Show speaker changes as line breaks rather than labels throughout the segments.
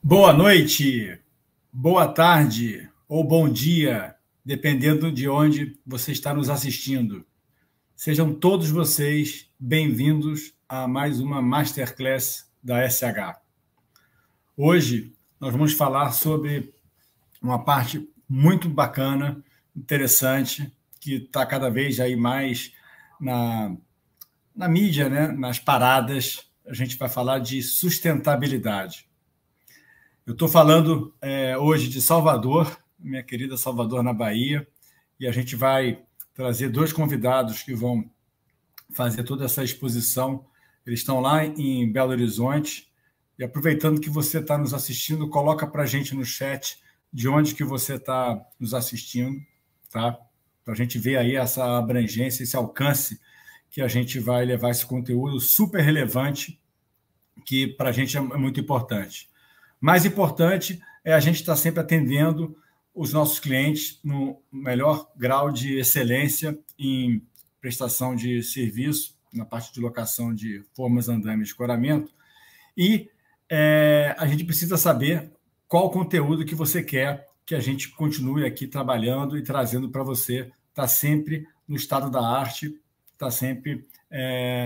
Boa noite, boa tarde ou bom dia, dependendo de onde você está nos assistindo. Sejam todos vocês bem-vindos a mais uma Masterclass da SH. Hoje nós vamos falar sobre uma parte muito bacana, interessante, que está cada vez aí mais na mídia, né? Nas paradas. A gente vai falar de sustentabilidade. Eu estou falando hoje de Salvador, minha querida Salvador, na Bahia, e a gente vai trazer dois convidados que vão fazer toda essa exposição. Eles estão lá em Belo Horizonte, e aproveitando que você está nos assistindo, coloca para a gente no chat de onde que você está nos assistindo, tá? Para a gente ver aí essa abrangência, esse alcance que a gente vai levar esse conteúdo super relevante, que para a gente é muito importante. Mais importante é a gente estar sempre atendendo os nossos clientes no melhor grau de excelência em prestação de serviço, na parte de locação de formas, andames e escoramento. E a gente precisa saber qual o conteúdo que você quer que a gente continue aqui trabalhando e trazendo para você. Está sempre no estado da arte, está sempre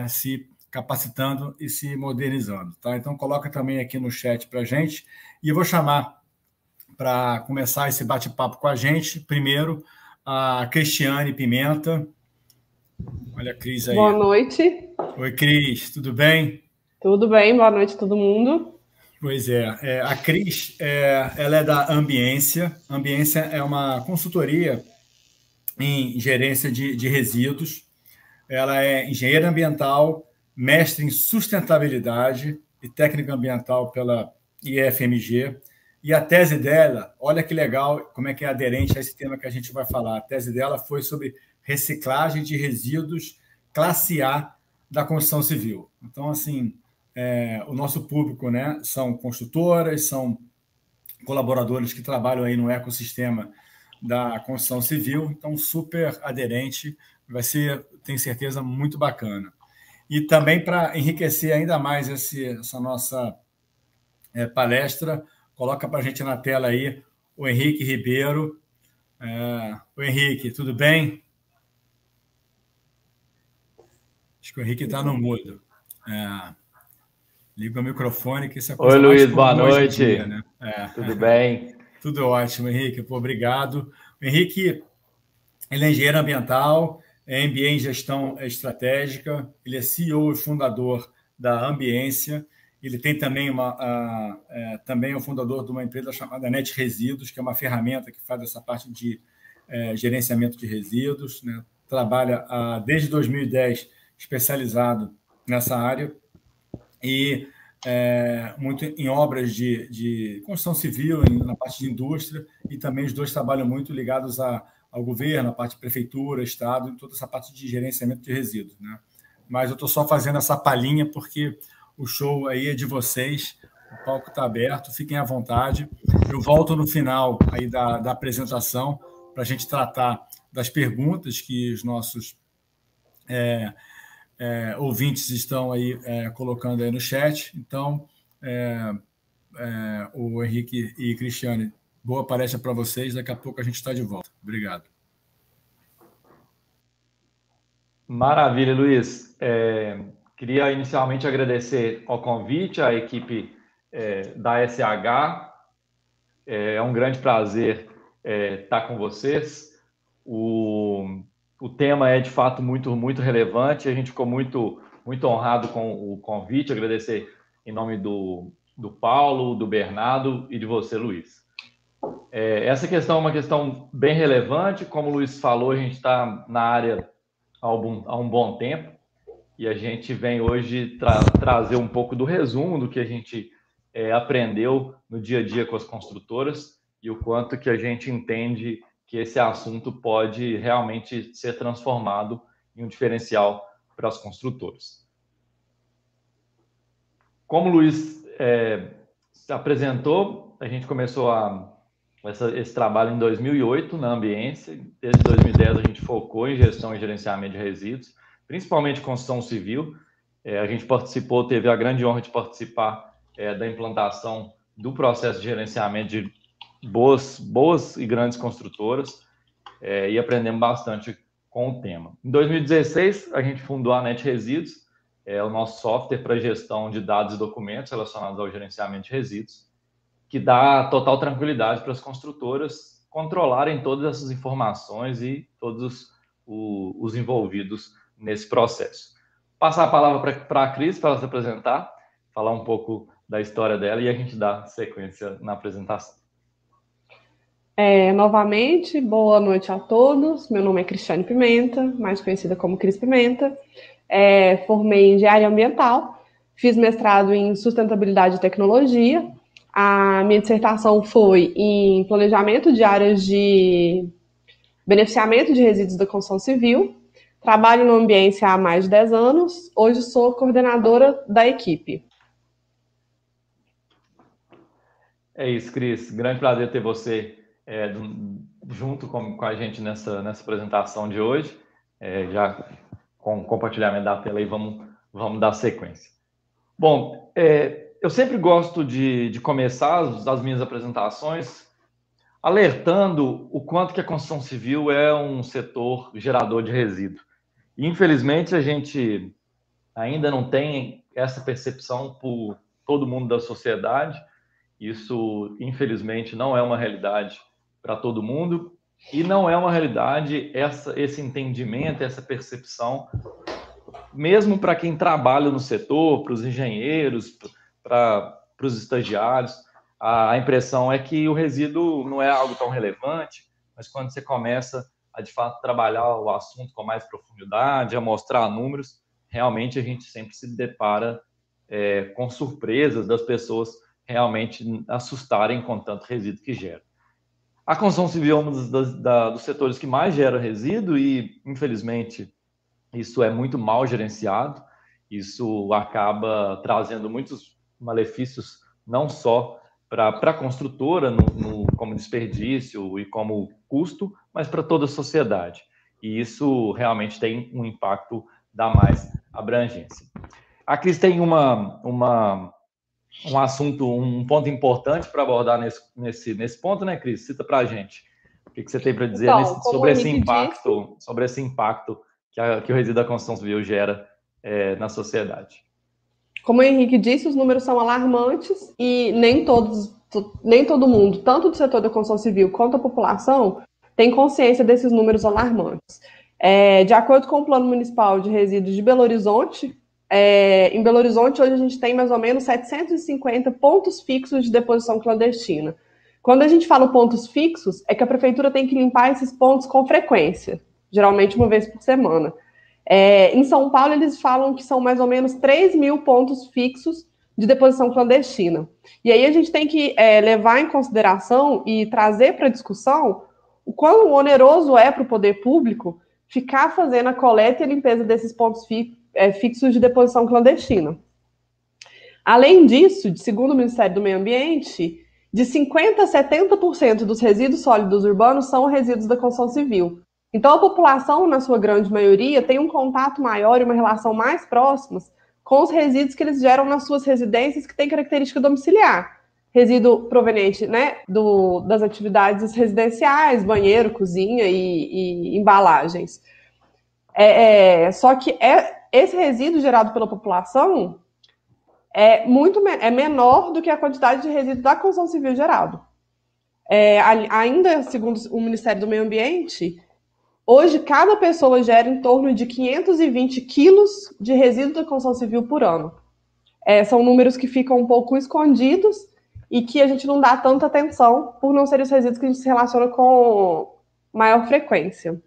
se capacitando e se modernizando. Tá? Então, coloca também aqui no chat para a gente. E eu vou chamar, para começar esse bate-papo com a gente, primeiro, a Cristiane Pimenta. Olha a Cris aí.
Boa noite.
Oi, Cris, tudo bem?
Tudo bem, boa noite a todo mundo.
Pois é, a Cris, ela é da Ambiência. A Ambiência é uma consultoria em gerência de resíduos. Ela é engenheira ambiental, mestre em sustentabilidade e técnica ambiental pela IFMG. E a tese dela, olha que legal, como é que é aderente a esse tema que a gente vai falar. A tese dela foi sobre reciclagem de resíduos classe A da construção civil. Então, assim, o nosso público, né, são construtoras, são colaboradores que trabalham aí no ecossistema da construção civil, então super aderente, vai ser, tenho certeza, muito bacana. E também para enriquecer ainda mais essa nossa palestra, coloca para a gente na tela aí o Henrique Ribeiro. O Henrique, tudo bem? Acho que o Henrique está no mudo. Liga o microfone, que isso é a coisa
Oi,
mais
Luiz, boa
comum hoje em
noite.
dia, né?
Tudo bem?
Tudo ótimo, Henrique. Pô, obrigado. O Henrique, ele é engenheiro ambiental, é MBA em gestão estratégica, ele é CEO e fundador da Ambiência. Ele tem também também é o fundador de uma empresa chamada Net Resíduos, que é uma ferramenta que faz essa parte de gerenciamento de resíduos, né? Trabalha desde 2010 especializado nessa área e muito em obras de construção civil, na parte de indústria, e também os dois trabalham muito ligados ao governo, a parte de prefeitura, estado, toda essa parte de gerenciamento de resíduos, né? Mas eu estou só fazendo essa palhinha porque o show aí é de vocês, o palco está aberto, fiquem à vontade. Eu volto no final aí da apresentação para a gente tratar das perguntas que os nossos ouvintes estão aí colocando aí no chat. Então, o Henrique e Cristiane, boa palestra para vocês. Daqui a pouco a gente está de volta. Obrigado.
Maravilha, Luiz. Queria inicialmente agradecer ao convite à equipe da SH. É um grande prazer estar com vocês. O tema é, de fato, muito, muito relevante. A gente ficou muito, muito honrado com o convite. Agradecer em nome do Paulo, do Bernardo e de você, Luiz. Essa questão é uma questão bem relevante. Como o Luiz falou, a gente está na área há um bom tempo e a gente vem hoje trazer um pouco do resumo do que a gente aprendeu no dia a dia com as construtoras e o quanto que a gente entende que esse assunto pode realmente ser transformado em um diferencial para as construtoras. Como o Luiz se apresentou, a gente começou esse trabalho em 2008 na Ambiência. Desde 2010 a gente focou em gestão e gerenciamento de resíduos, principalmente construção civil. A gente participou, teve a grande honra de participar da implantação do processo de gerenciamento de boas e grandes construtoras, e aprendemos bastante com o tema. Em 2016, a gente fundou a Net Resíduos, o nosso software para gestão de dados e documentos relacionados ao gerenciamento de resíduos, que dá total tranquilidade para as construtoras controlarem todas essas informações e todos os envolvidos nesse processo. Passar a palavra para a Cris, para ela se apresentar, falar um pouco da história dela e a gente dá sequência na apresentação.
Novamente, boa noite a todos. Meu nome é Cristiane Pimenta, mais conhecida como Cris Pimenta. Formei em Engenharia Ambiental, fiz mestrado em Sustentabilidade e Tecnologia. A minha dissertação foi em Planejamento de Áreas de Beneficiamento de Resíduos da Construção Civil. Trabalho no ambiente há mais de 10 anos. Hoje sou coordenadora da equipe.
É isso, Cris. Grande prazer ter você junto com a gente nessa apresentação de hoje. Já com o compartilhamento da tela aí, vamos dar sequência. Bom, eu sempre gosto de começar as minhas apresentações alertando o quanto que a construção civil é um setor gerador de resíduo. E, infelizmente, a gente ainda não tem essa percepção por todo mundo da sociedade. Isso, infelizmente, não é uma realidade para todo mundo e não é uma realidade esse entendimento, essa percepção, mesmo para quem trabalha no setor, para os engenheiros, para os estagiários. A impressão é que o resíduo não é algo tão relevante, mas quando você começa a, de fato, trabalhar o assunto com mais profundidade, a mostrar números, realmente a gente sempre se depara com surpresas das pessoas realmente assustarem com tanto resíduo que gera. A construção civil é um dos setores que mais gera resíduo e, infelizmente, isso é muito mal gerenciado. Isso acaba trazendo muitos malefícios, não só para a construtora, como desperdício e como custo, mas para toda a sociedade. E isso realmente tem um impacto da mais abrangência. A Cris tem um assunto, um ponto importante para abordar nesse ponto, né, Cris? Cita para a gente. O que você tem para dizer sobre esse impacto que o resíduo da construção civil gera na sociedade?
Como o Henrique disse, os números são alarmantes e nem todo mundo, tanto do setor da construção civil quanto a população, tem consciência desses números alarmantes. De acordo com o Plano Municipal de Resíduos de Belo Horizonte, em Belo Horizonte, hoje a gente tem mais ou menos 750 pontos fixos de deposição clandestina. Quando a gente fala pontos fixos, é que a prefeitura tem que limpar esses pontos com frequência, geralmente uma vez por semana. Em São Paulo, eles falam que são mais ou menos 3 mil pontos fixos de deposição clandestina. E aí a gente tem que levar em consideração e trazer para a discussão o quão oneroso é para o poder público ficar fazendo a coleta e a limpeza desses pontos fixos de deposição clandestina. Além disso, segundo o Ministério do Meio Ambiente, de 50% a 70% dos resíduos sólidos urbanos são resíduos da construção civil. Então, a população, na sua grande maioria, tem um contato maior e uma relação mais próxima com os resíduos que eles geram nas suas residências, que têm característica domiciliar. Resíduo proveniente, né, das atividades residenciais, banheiro, cozinha e embalagens. Só que esse resíduo gerado pela população é menor do que a quantidade de resíduo da construção civil gerado. Ainda, segundo o Ministério do Meio Ambiente, hoje cada pessoa gera em torno de 520 quilos de resíduo da construção civil por ano. São números que ficam um pouco escondidos e que a gente não dá tanta atenção por não serem os resíduos que a gente se relaciona com maior frequência.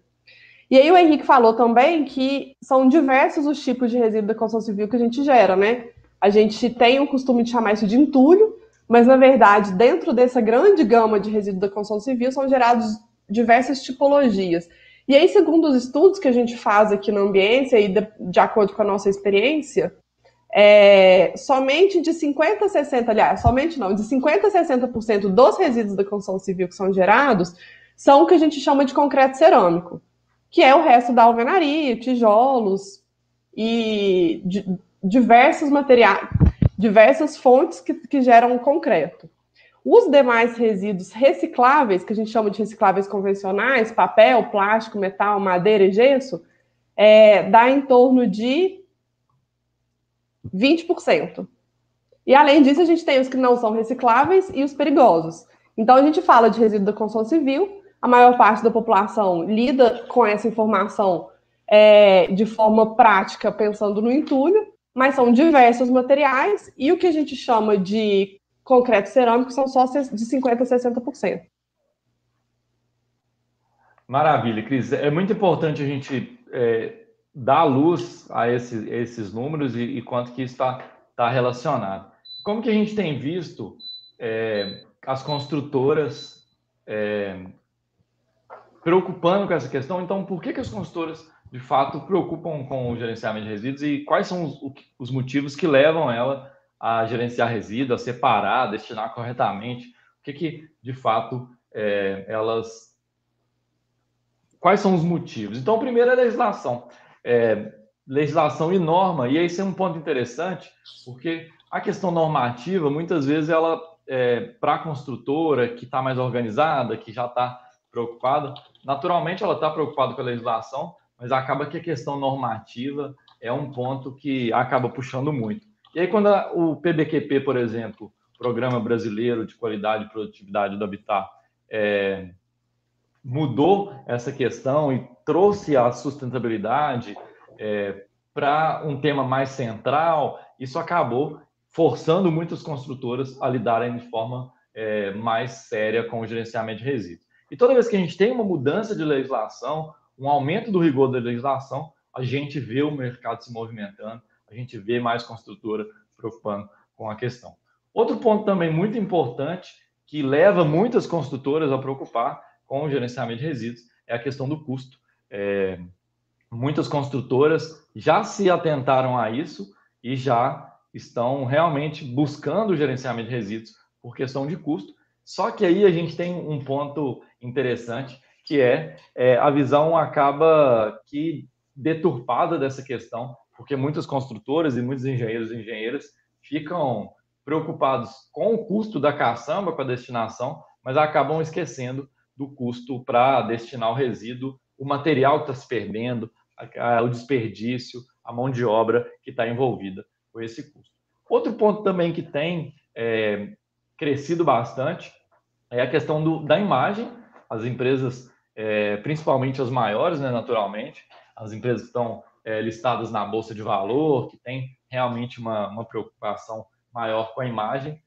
E aí o Henrique falou também que são diversos os tipos de resíduo da construção civil que a gente gera, né? A gente tem o costume de chamar isso de entulho, mas, na verdade, dentro dessa grande gama de resíduos da construção civil são gerados diversas tipologias. E aí, segundo os estudos que a gente faz aqui na Ambiência e de acordo com a nossa experiência, somente de 50% a 60%, aliás, somente não, de 50% a 60% dos resíduos da construção civil que são gerados são o que a gente chama de concreto cerâmico, que é o resto da alvenaria, tijolos e diversos materiais, diversas fontes que geram concreto. Os demais resíduos recicláveis, que a gente chama de recicláveis convencionais, papel, plástico, metal, madeira e gesso, dá em torno de 20%. E, além disso, a gente tem os que não são recicláveis e os perigosos. Então, a gente fala de resíduo da construção civil, a maior parte da população lida com essa informação de forma prática, pensando no entulho, mas são diversos materiais, e o que a gente chama de concreto cerâmico são só de 50% a 60%.
Maravilha, Cris. É muito importante a gente dar luz a esses números e quanto que isso está relacionado. Como que a gente tem visto as construtoras preocupando com essa questão? Então, por que as construtoras, de fato, preocupam com o gerenciamento de resíduos e quais são os motivos que levam ela a gerenciar resíduos, a separar, a destinar corretamente? O que de fato, elas... Quais são os motivos? Então, o primeiro é a legislação. Legislação e norma, e esse é um ponto interessante, porque a questão normativa, muitas vezes, ela, para a construtora que está mais organizada, que já está preocupada, naturalmente ela está preocupada com a legislação, mas acaba que a questão normativa é um ponto que acaba puxando muito. E aí, quando o PBQP, por exemplo, Programa Brasileiro de Qualidade e Produtividade do Habitat, mudou essa questão e trouxe a sustentabilidade para um tema mais central, isso acabou forçando muitas construtoras a lidarem de forma mais séria com o gerenciamento de resíduos. E toda vez que a gente tem uma mudança de legislação, um aumento do rigor da legislação, a gente vê o mercado se movimentando, a gente vê mais construtora preocupando com a questão. Outro ponto também muito importante, que leva muitas construtoras a preocupar com o gerenciamento de resíduos, é a questão do custo. Muitas construtoras já se atentaram a isso e já estão realmente buscando o gerenciamento de resíduos por questão de custo. Só que aí a gente tem um ponto interessante, que a visão acaba que deturpada dessa questão, porque muitas construtoras e muitos engenheiros e engenheiras ficam preocupados com o custo da caçamba, com a destinação, mas acabam esquecendo do custo para destinar o resíduo, o material que está se perdendo, o desperdício, a mão de obra que está envolvida com esse custo. Outro ponto também que tem crescido bastante é a questão da imagem. As empresas, principalmente as maiores, né, naturalmente, as empresas que estão listadas na Bolsa de Valor, que têm realmente uma preocupação maior com a imagem,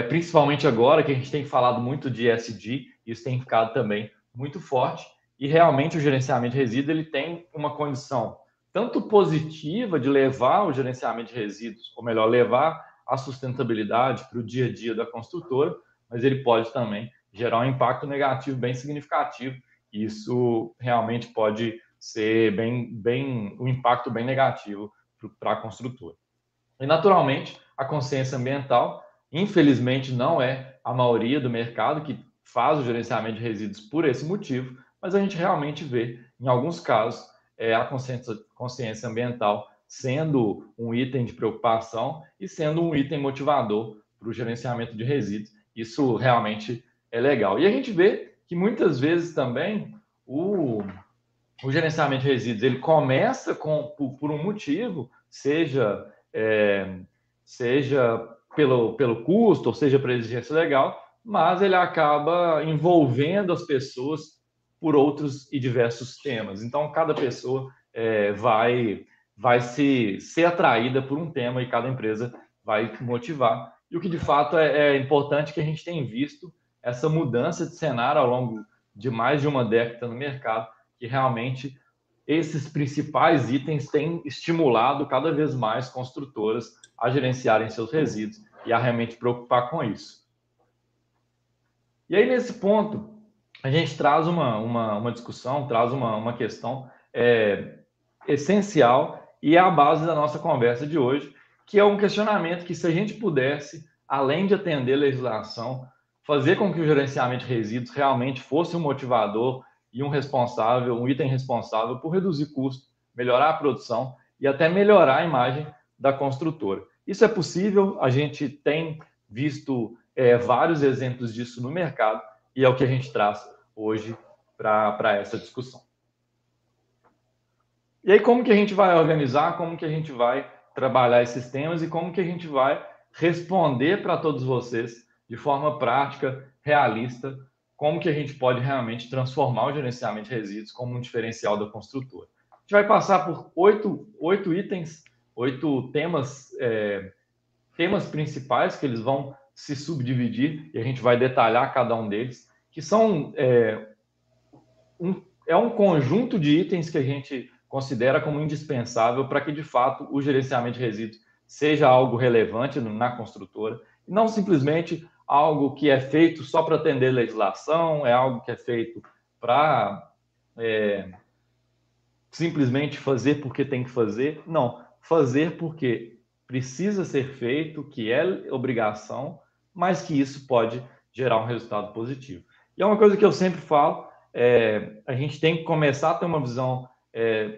principalmente agora que a gente tem falado muito de ESG, isso tem ficado também muito forte, e realmente o gerenciamento de resíduos ele tem uma condição tanto positiva de levar o gerenciamento de resíduos, ou melhor, levar a sustentabilidade para o dia a dia da construtora, mas ele pode também gerar um impacto negativo bem significativo, e isso realmente pode ser um impacto bem negativo para a construtora. E, naturalmente, a consciência ambiental, infelizmente, não é a maioria do mercado que faz o gerenciamento de resíduos por esse motivo, mas a gente realmente vê, em alguns casos, a consciência ambiental sendo um item de preocupação e sendo um item motivador para o gerenciamento de resíduos. Isso realmente é legal. E a gente vê que, muitas vezes, também, o gerenciamento de resíduos ele começa por um motivo, seja pelo custo, ou seja pela exigência legal, mas ele acaba envolvendo as pessoas por outros e diversos temas. Então, cada pessoa vai ser atraída por um tema e cada empresa vai motivar. E o que, de fato, é importante que a gente tem visto essa mudança de cenário ao longo de mais de uma década no mercado, que realmente esses principais itens têm estimulado cada vez mais construtoras a gerenciarem seus resíduos e a realmente preocupar com isso. E aí, nesse ponto, a gente traz uma discussão, traz uma questão essencial e é a base da nossa conversa de hoje, que é um questionamento que, se a gente pudesse, além de atender a legislação, fazer com que o gerenciamento de resíduos realmente fosse um motivador e um item responsável por reduzir custo, melhorar a produção e até melhorar a imagem da construtora. Isso é possível, a gente tem visto vários exemplos disso no mercado e é o que a gente traz hoje para essa discussão. E aí, como que a gente vai organizar, como que a gente vai trabalhar esses temas e como que a gente vai responder para todos vocês de forma prática, realista, como que a gente pode realmente transformar o gerenciamento de resíduos como um diferencial da construtora. A gente vai passar por 8 itens, 8 temas, temas principais que eles vão se subdividir e a gente vai detalhar cada um deles, que são um conjunto de itens que a gente considera como indispensável para que, de fato, o gerenciamento de resíduos seja algo relevante na construtora, e não simplesmente algo que é feito só para atender legislação, é algo que é feito para simplesmente fazer porque tem que fazer. Não, fazer porque precisa ser feito, que é obrigação, mas que isso pode gerar um resultado positivo. E é uma coisa que eu sempre falo, a gente tem que começar a ter uma visão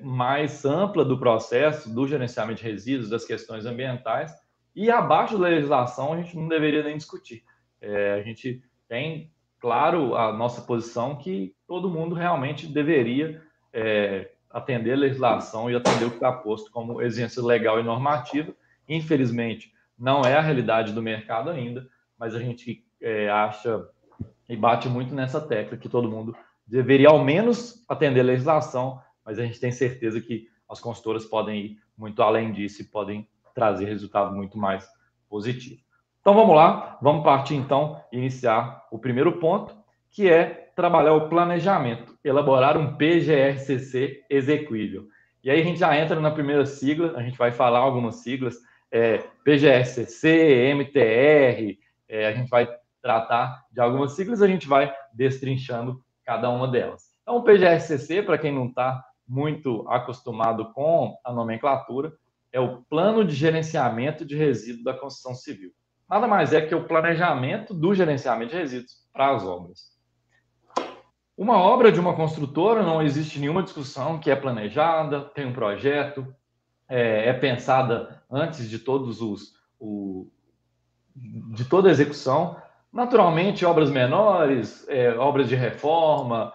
mais ampla do processo, do gerenciamento de resíduos, das questões ambientais, e abaixo da legislação a gente não deveria nem discutir. A gente tem, claro, a nossa posição que todo mundo realmente deveria atender a legislação e atender o que está posto como exigência legal e normativa. Infelizmente, não é a realidade do mercado ainda, mas a gente acha e bate muito nessa tecla que todo mundo deveria, ao menos, atender a legislação, mas a gente tem certeza que as consultoras podem ir muito além disso e podem trazer resultado muito mais positivo. Então, vamos lá, vamos partir, então, e iniciar o primeiro ponto, que é trabalhar o planejamento, elaborar um PGRCC execuível. E aí a gente já entra na primeira sigla, a gente vai falar algumas siglas, PGRCC, MTR, a gente vai tratar de algumas siglas, a gente vai destrinchando cada uma delas. Então, o PGRCC, para quem não está muito acostumado com a nomenclatura, é o Plano de Gerenciamento de Resíduos da Construção Civil. Nada mais é que o planejamento do gerenciamento de resíduos para as obras. Uma obra de uma construtora, não existe nenhuma discussão que é planejada, tem um projeto, é pensada antes de de toda a execução. Naturalmente, obras menores, obras de reforma,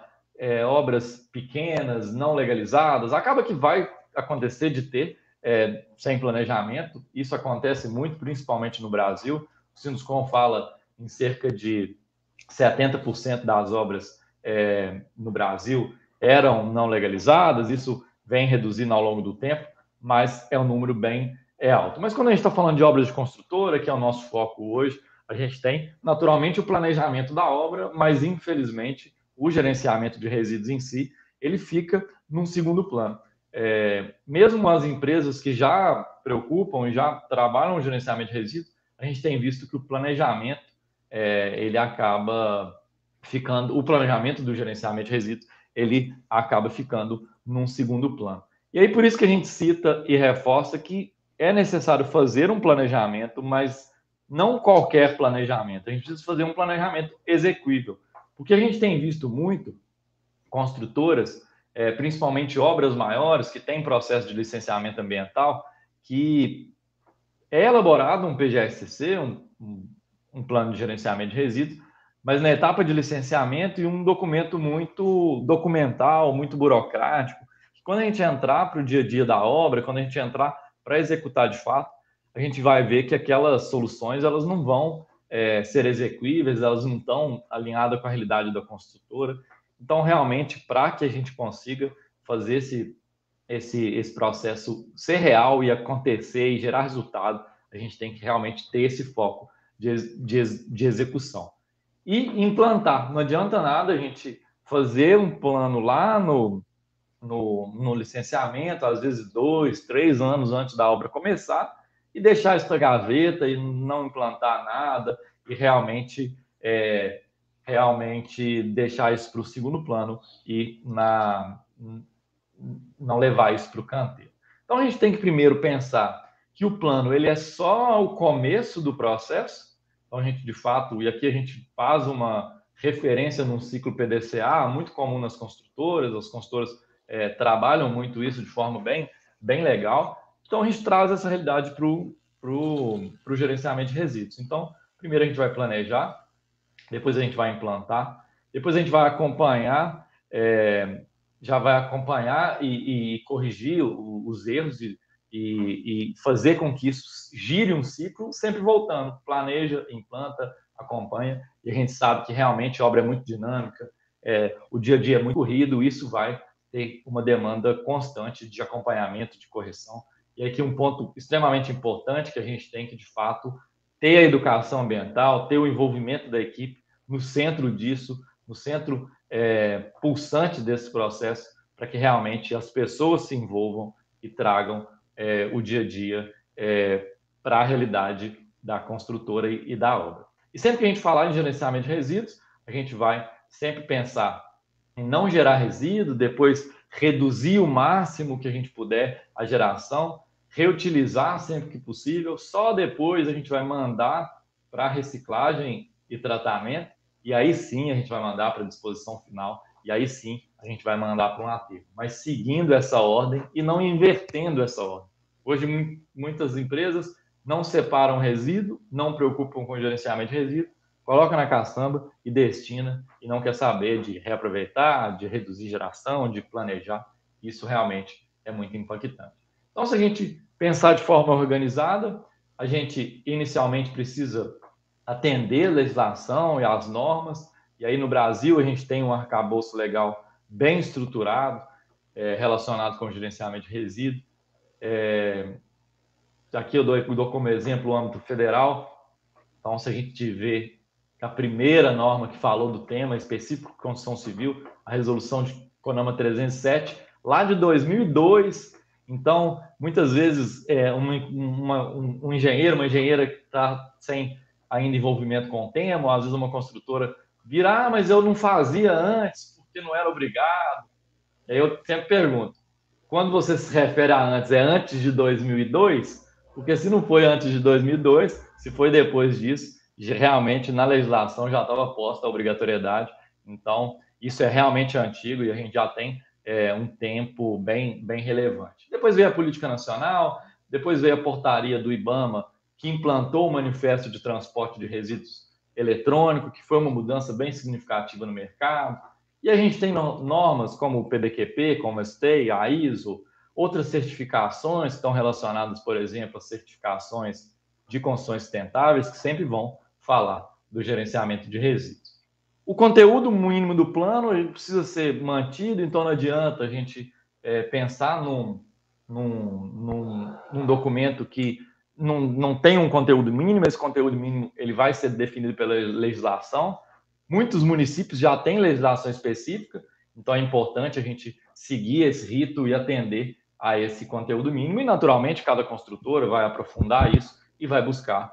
obras pequenas, não legalizadas, acaba que vai acontecer de ter sem planejamento. Isso acontece muito, principalmente no Brasil. O Sinuscom fala em cerca de 70% das obras no Brasil eram não legalizadas. Isso vem reduzindo ao longo do tempo, mas é um número bem alto. Mas quando a gente está falando de obras de construtora, que é o nosso foco hoje, a gente tem, naturalmente, o planejamento da obra, mas, infelizmente, o gerenciamento de resíduos em si, ele fica num segundo plano. Mesmo as empresas que já preocupam e já trabalham no gerenciamento de resíduos, a gente tem visto que o planejamento, ele acaba ficando, o planejamento do gerenciamento de resíduos, ele acaba ficando num segundo plano. E aí, por isso que a gente cita e reforça que é necessário fazer um planejamento, mas não qualquer planejamento. A gente precisa fazer um planejamento execuível. Porque a gente tem visto muito construtoras, principalmente obras maiores, que têm processo de licenciamento ambiental, que é elaborado um PGRCC, um plano de gerenciamento de resíduos, mas na etapa de licenciamento e um documento muito documental, muito burocrático. Quando a gente entrar para o dia a dia da obra, quando a gente entrar para executar de fato, a gente vai ver que aquelas soluções elas não vão ser execuíveis, elas não estão alinhadas com a realidade da construtora. Então, realmente, para que a gente consiga fazer esse processo ser real e acontecer e gerar resultado, a gente tem que realmente ter esse foco de execução. E implantar. Não adianta nada a gente fazer um plano lá no licenciamento, às vezes 2, 3 anos antes da obra começar, e deixar isso para gaveta e não implantar nada e realmente deixar isso para o segundo plano e não levar isso para o canteiro. Então, a gente tem que primeiro pensar que o plano ele é só o começo do processo. Então, a gente, de fato, e aqui a gente faz uma referência num ciclo PDCA, muito comum nas construtoras, as construtoras trabalham muito isso de forma bem legal. Então, a gente traz essa realidade para o gerenciamento de resíduos. Então, Primeiro a gente vai planejar, depois a gente vai implantar, depois a gente vai acompanhar, já vai acompanhar e corrigir os erros e fazer com que isso gire um ciclo, sempre voltando. Planeja, implanta, acompanha, e a gente sabe que realmente a obra é muito dinâmica, o dia a dia é muito corrido, isso vai ter uma demanda constante de acompanhamento, de correção. E aqui um ponto extremamente importante que a gente tem que, de fato, ter a educação ambiental, ter o envolvimento da equipe no centro disso, no centro pulsante desse processo, para que realmente as pessoas se envolvam e tragam o dia a dia para a realidade da construtora e da obra. E sempre que a gente falar em gerenciamento de resíduos, a gente vai sempre pensar em não gerar resíduo, depois reduzir o máximo que a gente puder a geração, reutilizar sempre que possível, só depois a gente vai mandar para reciclagem e tratamento, e aí sim a gente vai mandar para a disposição final, e aí sim a gente vai mandar para um aterro, mas seguindo essa ordem e não invertendo essa ordem. Hoje, muitas empresas não separam resíduo, não preocupam com gerenciamento de resíduo, coloca na caçamba e destina, e não quer saber de reaproveitar, de reduzir geração, de planejar. Isso realmente é muito impactante. Então, se a gente pensar de forma organizada, a gente inicialmente precisa atender a legislação e as normas, e aí no Brasil a gente tem um arcabouço legal bem estruturado, relacionado com o gerenciamento de resíduos. Aqui eu dou como exemplo o âmbito federal. Então, se a gente vê a primeira norma que falou do tema específico de construção civil, a resolução de CONAMA 307, lá de 2002. Então, muitas vezes, um engenheiro, uma engenheira que está sem ainda envolvimento com o tema, ou às vezes uma construtora vira, mas eu não fazia antes, porque não era obrigado. E aí eu sempre pergunto, quando você se refere a antes, é antes de 2002? Porque se não foi antes de 2002, se foi depois disso, realmente na legislação já estava posta a obrigatoriedade. Então, isso é realmente antigo e a gente já tem um tempo bem relevante. Depois veio a Política Nacional, depois veio a portaria do IBAMA, que implantou o Manifesto de Transporte de Resíduos Eletrônico, que foi uma mudança bem significativa no mercado. E a gente tem normas como o PDQP, como a STEI, a ISO, outras certificações que estão relacionadas, por exemplo, às certificações de construções sustentáveis, que sempre vão falar do gerenciamento de resíduos. O conteúdo mínimo do plano ele precisa ser mantido, então não adianta a gente pensar num documento que não tem um conteúdo mínimo, esse conteúdo mínimo ele vai ser definido pela legislação. Muitos municípios já têm legislação específica, então é importante a gente seguir esse rito e atender a esse conteúdo mínimo, e naturalmente cada construtora vai aprofundar isso e vai buscar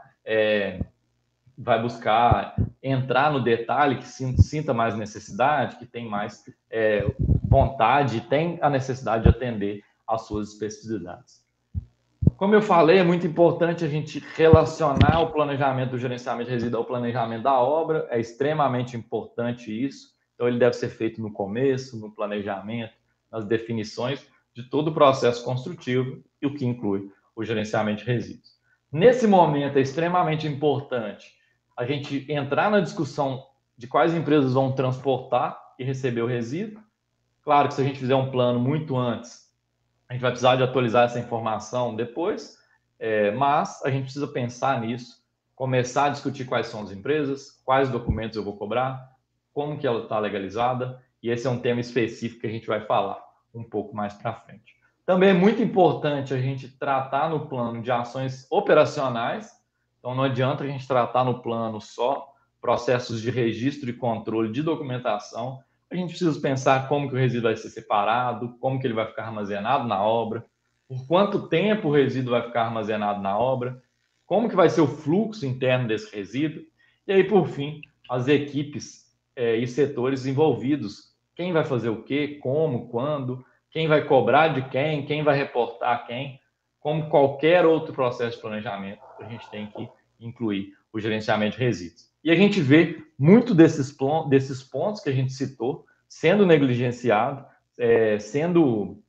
entrar no detalhe que sinta mais necessidade, que tem mais vontade, tem a necessidade de atender às suas especificidades. Como eu falei, é muito importante a gente relacionar o planejamento do gerenciamento de resíduos ao planejamento da obra, é extremamente importante isso, então ele deve ser feito no começo, no planejamento, nas definições de todo o processo construtivo, e o que inclui o gerenciamento de resíduos. Nesse momento é extremamente importante a gente entrar na discussão de quais empresas vão transportar e receber o resíduo. Claro que se a gente fizer um plano muito antes, a gente vai precisar de atualizar essa informação depois, mas a gente precisa pensar nisso, começar a discutir quais são as empresas, quais documentos eu vou cobrar, como que ela está legalizada, e esse é um tema específico que a gente vai falar um pouco mais para frente. Também é muito importante a gente tratar no plano de ações operacionais, então não adianta a gente tratar no plano só processos de registro e controle de documentação, a gente precisa pensar como que o resíduo vai ser separado, como que ele vai ficar armazenado na obra, por quanto tempo o resíduo vai ficar armazenado na obra, como que vai ser o fluxo interno desse resíduo, e aí, por fim, as equipes e setores envolvidos, quem vai fazer o quê, como, quando, quem vai cobrar de quem vai reportar a quem, como qualquer outro processo de planejamento, a gente tem que incluir o gerenciamento de resíduos. E a gente vê muito desses pontos que a gente citou sendo negligenciados, sendo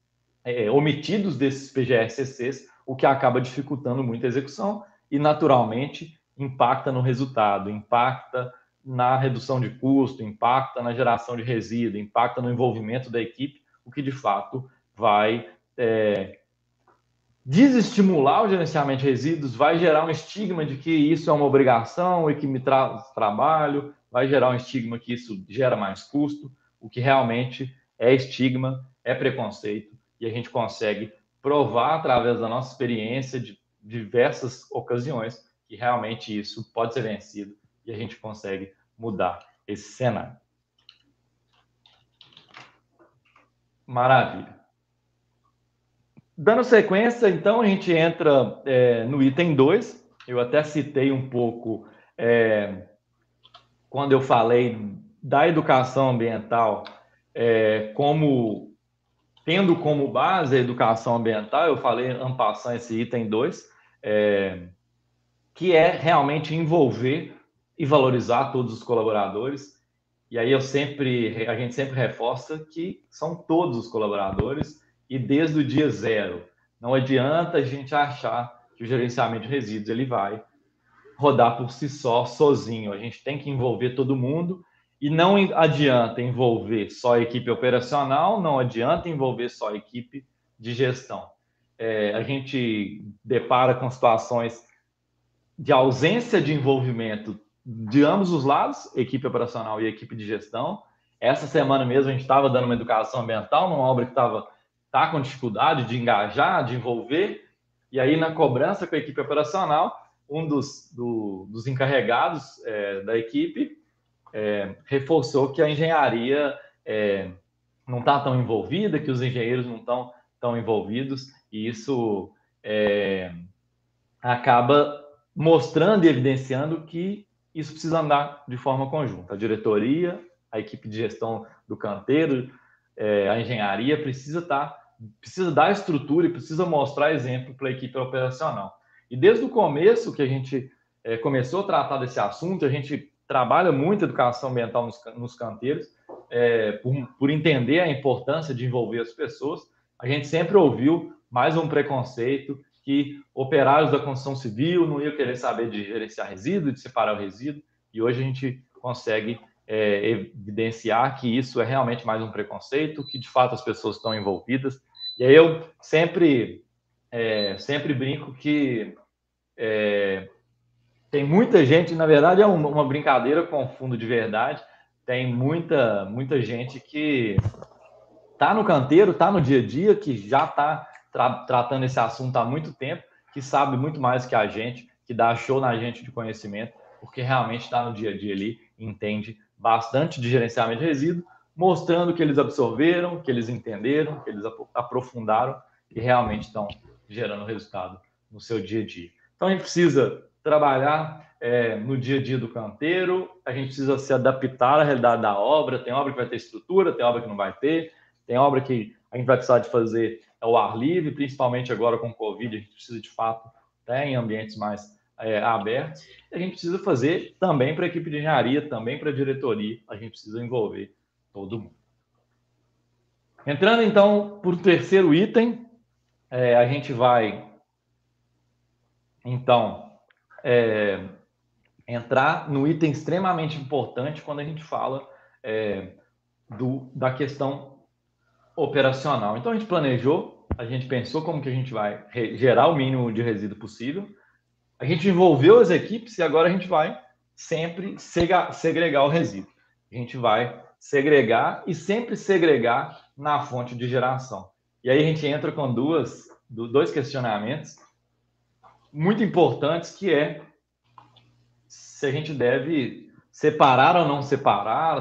omitidos desses PGR-CCs, o que acaba dificultando muito a execução e, naturalmente, impacta no resultado, impacta na redução de custo, impacta na geração de resíduo, impacta no envolvimento da equipe, o que de fato vai desestimular o gerenciamento de resíduos, vai gerar um estigma de que isso é uma obrigação e que me traz trabalho, vai gerar um estigma que isso gera mais custo, o que realmente é estigma, é preconceito, e a gente consegue provar através da nossa experiência de diversas ocasiões que realmente isso pode ser vencido e a gente consegue mudar esse cenário. Maravilha. Dando sequência, então, a gente entra no item 2. Eu até citei um pouco quando eu falei da educação ambiental, tendo como base a educação ambiental, eu falei en passant esse item 2, que é realmente envolver e valorizar todos os colaboradores. E aí a gente sempre reforça que são todos os colaboradores e desde o dia zero. Não adianta a gente achar que o gerenciamento de resíduos ele vai rodar por si só, sozinho. A gente tem que envolver todo mundo e não adianta envolver só a equipe operacional, não adianta envolver só a equipe de gestão. A gente depara com situações de ausência de envolvimento de ambos os lados, equipe operacional e equipe de gestão. Essa semana mesmo a gente estava dando uma educação ambiental numa obra que tá com dificuldade de engajar, de envolver, e aí na cobrança com a equipe operacional, um dos encarregados da equipe reforçou que a engenharia não está tão envolvida, que os engenheiros não estão tão envolvidos, e isso acaba mostrando e evidenciando que isso precisa andar de forma conjunta. A diretoria, a equipe de gestão do canteiro, a engenharia precisa dar estrutura e precisa mostrar exemplo para a equipe operacional. E desde o começo que a gente começou a tratar desse assunto, a gente trabalha muito educação ambiental nos canteiros, por entender a importância de envolver as pessoas. A gente sempre ouviu mais um preconceito que operários da construção civil não iam querer saber de gerenciar resíduo, de separar o resíduo, e hoje a gente consegue evidenciar que isso é realmente mais um preconceito, que de fato as pessoas estão envolvidas. E aí eu sempre brinco que tem muita gente, na verdade é uma brincadeira com fundo de verdade, tem muita gente que está no canteiro, está no dia a dia, que já está tratando esse assunto há muito tempo, que sabe muito mais que a gente, que dá show na gente de conhecimento, porque realmente está no dia a dia ali, entende bastante de gerenciamento de resíduo, mostrando que eles absorveram, que eles entenderam, que eles aprofundaram e realmente estão gerando resultado no seu dia a dia. Então a gente precisa trabalhar no dia a dia do canteiro, a gente precisa se adaptar à realidade da obra, tem obra que vai ter estrutura, tem obra que não vai ter, tem obra que a gente vai precisar de fazer ao ar livre, principalmente agora com o Covid, a gente precisa de fato em ambientes mais abertos. A gente precisa fazer também para a equipe de engenharia, também para a diretoria, a gente precisa envolver todo mundo. Entrando então para o terceiro item, a gente vai então entrar no item extremamente importante quando a gente fala da questão operacional. Então a gente planejou, a gente pensou como que a gente vai gerar o mínimo de resíduo possível, a gente envolveu as equipes e agora a gente vai sempre segregar o resíduo. A gente vai segregar e sempre segregar na fonte de geração. E aí a gente entra com dois questionamentos muito importantes, que se a gente deve separar ou não separar,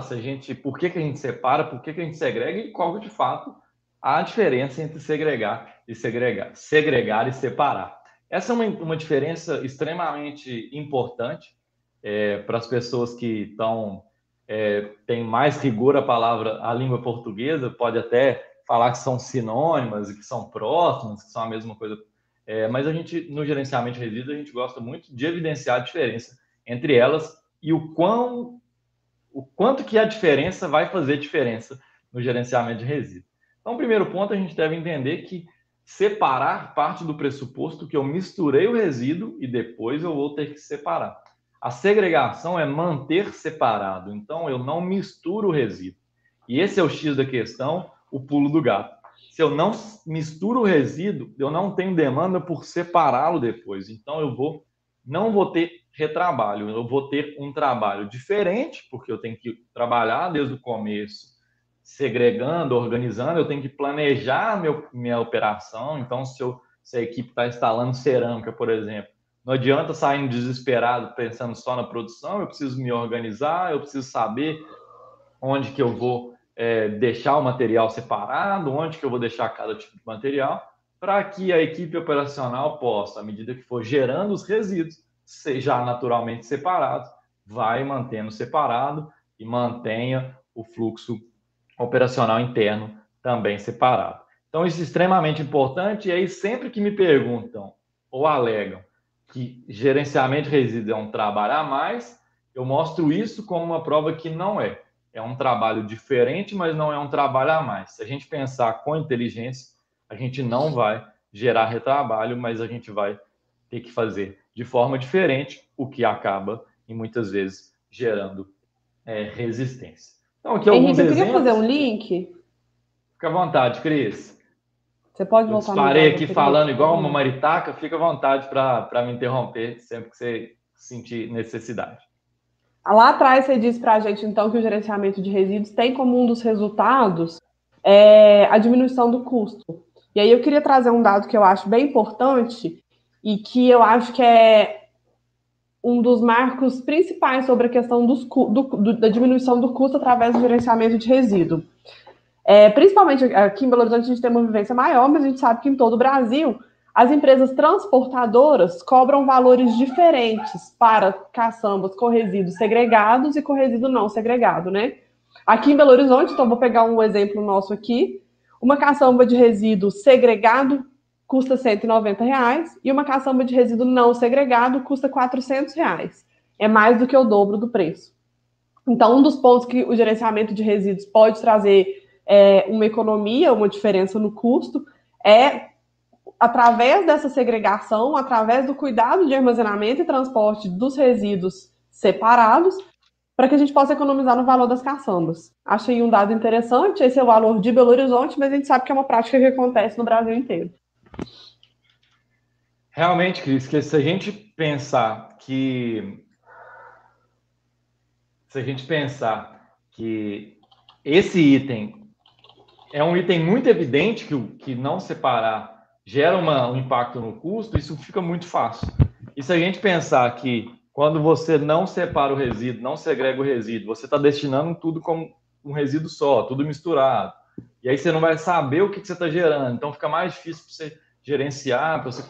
por que a gente separa, por que a gente segrega e qual de fato a diferença entre segregar e separar. Essa é uma diferença extremamente importante para as pessoas que têm mais rigor à língua portuguesa, pode até falar que são sinônimas e que são próximas, que são a mesma coisa. Mas a gente, no gerenciamento de resíduos, a gente gosta muito de evidenciar a diferença entre elas e o quanto que a diferença vai fazer diferença no gerenciamento de resíduos. Então, o primeiro ponto, a gente deve entender que separar parte do pressuposto que eu misturei o resíduo e depois eu vou ter que separar. A segregação é manter separado, então eu não misturo o resíduo. E esse é o X da questão, o pulo do gato. Se eu não misturo o resíduo, eu não tenho demanda por separá-lo depois. Então eu não vou ter retrabalho, eu vou ter um trabalho diferente, porque eu tenho que trabalhar desde o começo, segregando, organizando, eu tenho que planejar minha operação. Então, se a equipe está instalando cerâmica, por exemplo, não adianta sair desesperado pensando só na produção, eu preciso me organizar, eu preciso saber onde que eu vou deixar o material separado, onde que eu vou deixar cada tipo de material, para que a equipe operacional possa, à medida que for gerando os resíduos, seja naturalmente separados, vai mantendo separado e mantenha o fluxo operacional interno também separado. Então, isso é extremamente importante. E aí, sempre que me perguntam ou alegam que gerenciamento de resíduos é um trabalho a mais, eu mostro isso como uma prova que não é. É um trabalho diferente, mas não é um trabalho a mais. Se a gente pensar com inteligência, a gente não vai gerar retrabalho, mas a gente vai ter que fazer de forma diferente, o que acaba, e muitas vezes, gerando resistência. Então, aqui alguns
Henrique, eu queria
exemplos.
fazer um link.
Fica à vontade, Cris.
Você pode
Eu
voltar no
disparei
slide
aqui
anterior,
falando
por
igual
favor?
uma maritaca, fica à vontade para me interromper sempre que você sentir necessidade.
Lá atrás você disse para a gente, então, que o gerenciamento de resíduos tem como um dos resultados a diminuição do custo. E aí eu queria trazer um dado que eu acho bem importante e que eu acho que é um dos marcos principais sobre a questão da diminuição do custo através do gerenciamento de resíduo. Principalmente aqui em Belo Horizonte a gente tem uma vivência maior, mas a gente sabe que em todo o Brasil as empresas transportadoras cobram valores diferentes para caçambas com resíduos segregados e com resíduo não segregado, né? Aqui em Belo Horizonte, então vou pegar um exemplo nosso aqui, uma caçamba de resíduo segregado custa R$190 e uma caçamba de resíduo não segregado custa R$400. É mais do que o dobro do preço. Então, um dos pontos que o gerenciamento de resíduos pode trazer uma economia, uma diferença no custo, através dessa segregação, através do cuidado de armazenamento e transporte dos resíduos separados, para que a gente possa economizar no valor das caçambas. Achei um dado interessante, esse é o valor de Belo Horizonte, mas a gente sabe que é uma prática que acontece no Brasil inteiro.
Realmente, Cris, que se a gente pensar que esse item é um item muito evidente que não separar gera um impacto no custo, isso fica muito fácil. E se a gente pensar que quando você não separa o resíduo, não segrega o resíduo, você está destinando tudo como um resíduo só, tudo misturado. E aí você não vai saber o que você está gerando. Então fica mais difícil para você gerenciar, para você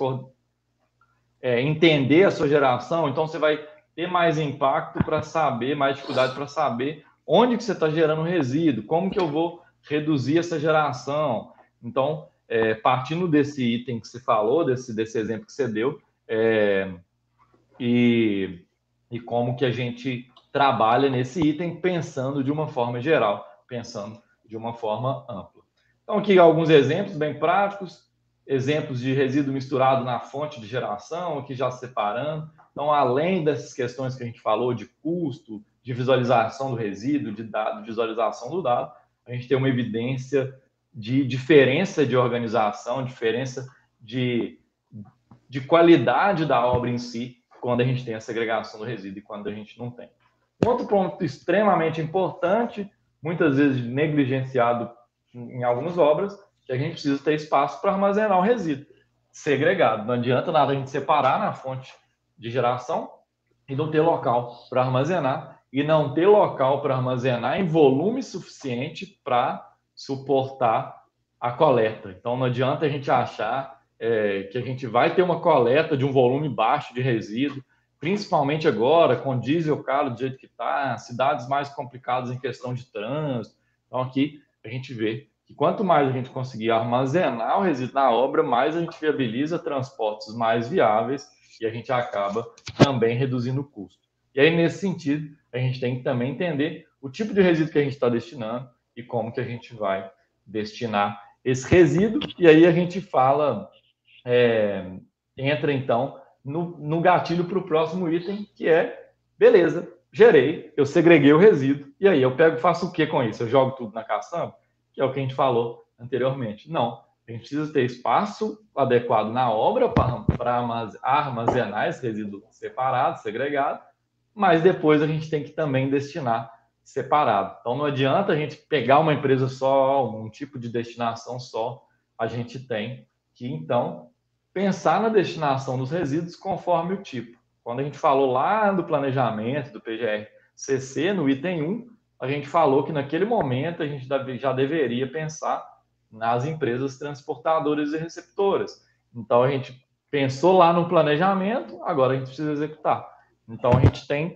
entender a sua geração. Então você vai ter mais impacto para saber, mais dificuldade para saber onde que você está gerando resíduo, como que eu vou reduzir essa geração. Então, partindo desse item que você falou, desse exemplo que você deu, e como que a gente trabalha nesse item pensando de uma forma geral, pensando de uma forma ampla. Então, aqui alguns exemplos bem práticos, exemplos de resíduo misturado na fonte de geração, aqui já separando. Então, além dessas questões que a gente falou de custo, de visualização do resíduo, de dado, visualização do dado, a gente tem uma evidência de diferença de organização, diferença de qualidade da obra em si, quando a gente tem a segregação do resíduo e quando a gente não tem. Um outro ponto extremamente importante, muitas vezes negligenciado em algumas obras, que a gente precisa ter espaço para armazenar o resíduo segregado. Não adianta nada a gente separar na fonte de geração e não ter local para armazenar, e não ter local para armazenar em volume suficiente para suportar a coleta. Então, não adianta a gente achar que a gente vai ter uma coleta de um volume baixo de resíduo, principalmente agora, com diesel caro do jeito que está, cidades mais complicadas em questão de trânsito. Então, aqui a gente vê que quanto mais a gente conseguir armazenar o resíduo na obra, mais a gente viabiliza transportes mais viáveis e a gente acaba também reduzindo o custo. E aí, nesse sentido, a gente tem que também entender o tipo de resíduo que a gente está destinando e como que a gente vai destinar esse resíduo, e aí a gente fala, entra então no gatilho para o próximo item, que é, beleza, gerei, eu segreguei o resíduo, e aí eu pego e faço o que com isso? Eu jogo tudo na caçamba? Que é o que a gente falou anteriormente. Não, a gente precisa ter espaço adequado na obra para armazenar esse resíduo separado, segregado, mas depois a gente tem que também destinar separado. Então não adianta a gente pegar uma empresa só, um tipo de destinação só, a gente tem que então pensar na destinação dos resíduos conforme o tipo. Quando a gente falou lá do planejamento do PGR-CC, no item 1, a gente falou que naquele momento a gente já deveria pensar nas empresas transportadoras e receptoras. Então a gente pensou lá no planejamento, agora a gente precisa executar. Então a gente tem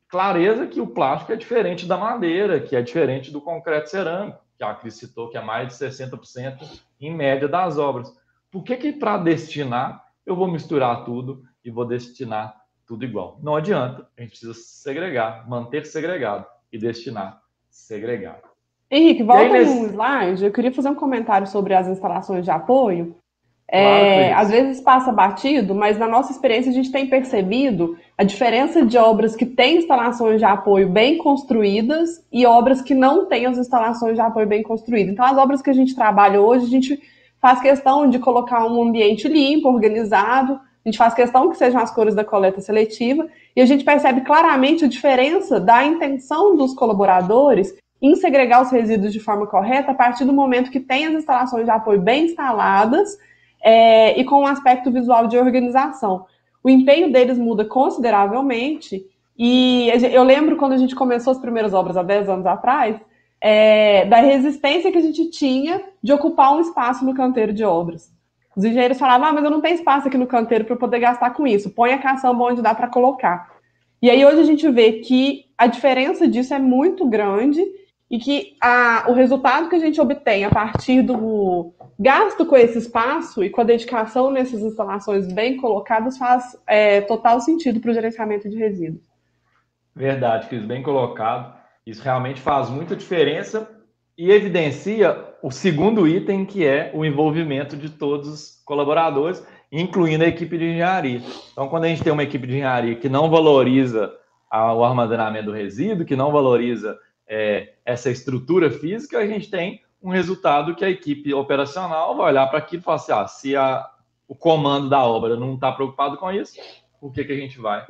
clareza que o plástico é diferente da madeira, que é diferente do concreto cerâmico, que a Cris citou que é mais de 60% em média das obras. Por que para destinar eu vou misturar tudo e vou destinar tudo igual? Não adianta, a gente precisa segregar, manter segregado e destinar segregado.
Henrique, volta no slide, eu queria fazer um comentário sobre as instalações de apoio.
Claro,
às vezes passa batido, mas na nossa experiência a gente tem percebido a diferença de obras que têm instalações de apoio bem construídas e obras que não têm as instalações de apoio bem construídas. Então, as obras que a gente trabalha hoje, a gente faz questão de colocar um ambiente limpo, organizado, a gente faz questão que sejam as cores da coleta seletiva, e a gente percebe claramente a diferença da intenção dos colaboradores em segregar os resíduos de forma correta a partir do momento que tem as instalações de apoio bem instaladas e com um aspecto visual de organização. O empenho deles muda consideravelmente, e eu lembro quando a gente começou as primeiras obras há 10 anos atrás, da resistência que a gente tinha de ocupar um espaço no canteiro de obras. Os engenheiros falavam, mas eu não tenho espaço aqui no canteiro para poder gastar com isso, põe a caçamba onde dá para colocar. E aí hoje a gente vê que a diferença disso é muito grande e que o resultado que a gente obtém a partir do gasto com esse espaço e com a dedicação nessas instalações bem colocadas faz total sentido para o gerenciamento de resíduos.
Verdade, Cris, bem colocado. Isso realmente faz muita diferença e evidencia o segundo item, que é o envolvimento de todos os colaboradores, incluindo a equipe de engenharia. Então, quando a gente tem uma equipe de engenharia que não valoriza o armazenamento do resíduo, que não valoriza essa estrutura física, a gente tem um resultado que a equipe operacional vai olhar para aquilo e falar assim, se o comando da obra não está preocupado com isso, por que a gente vai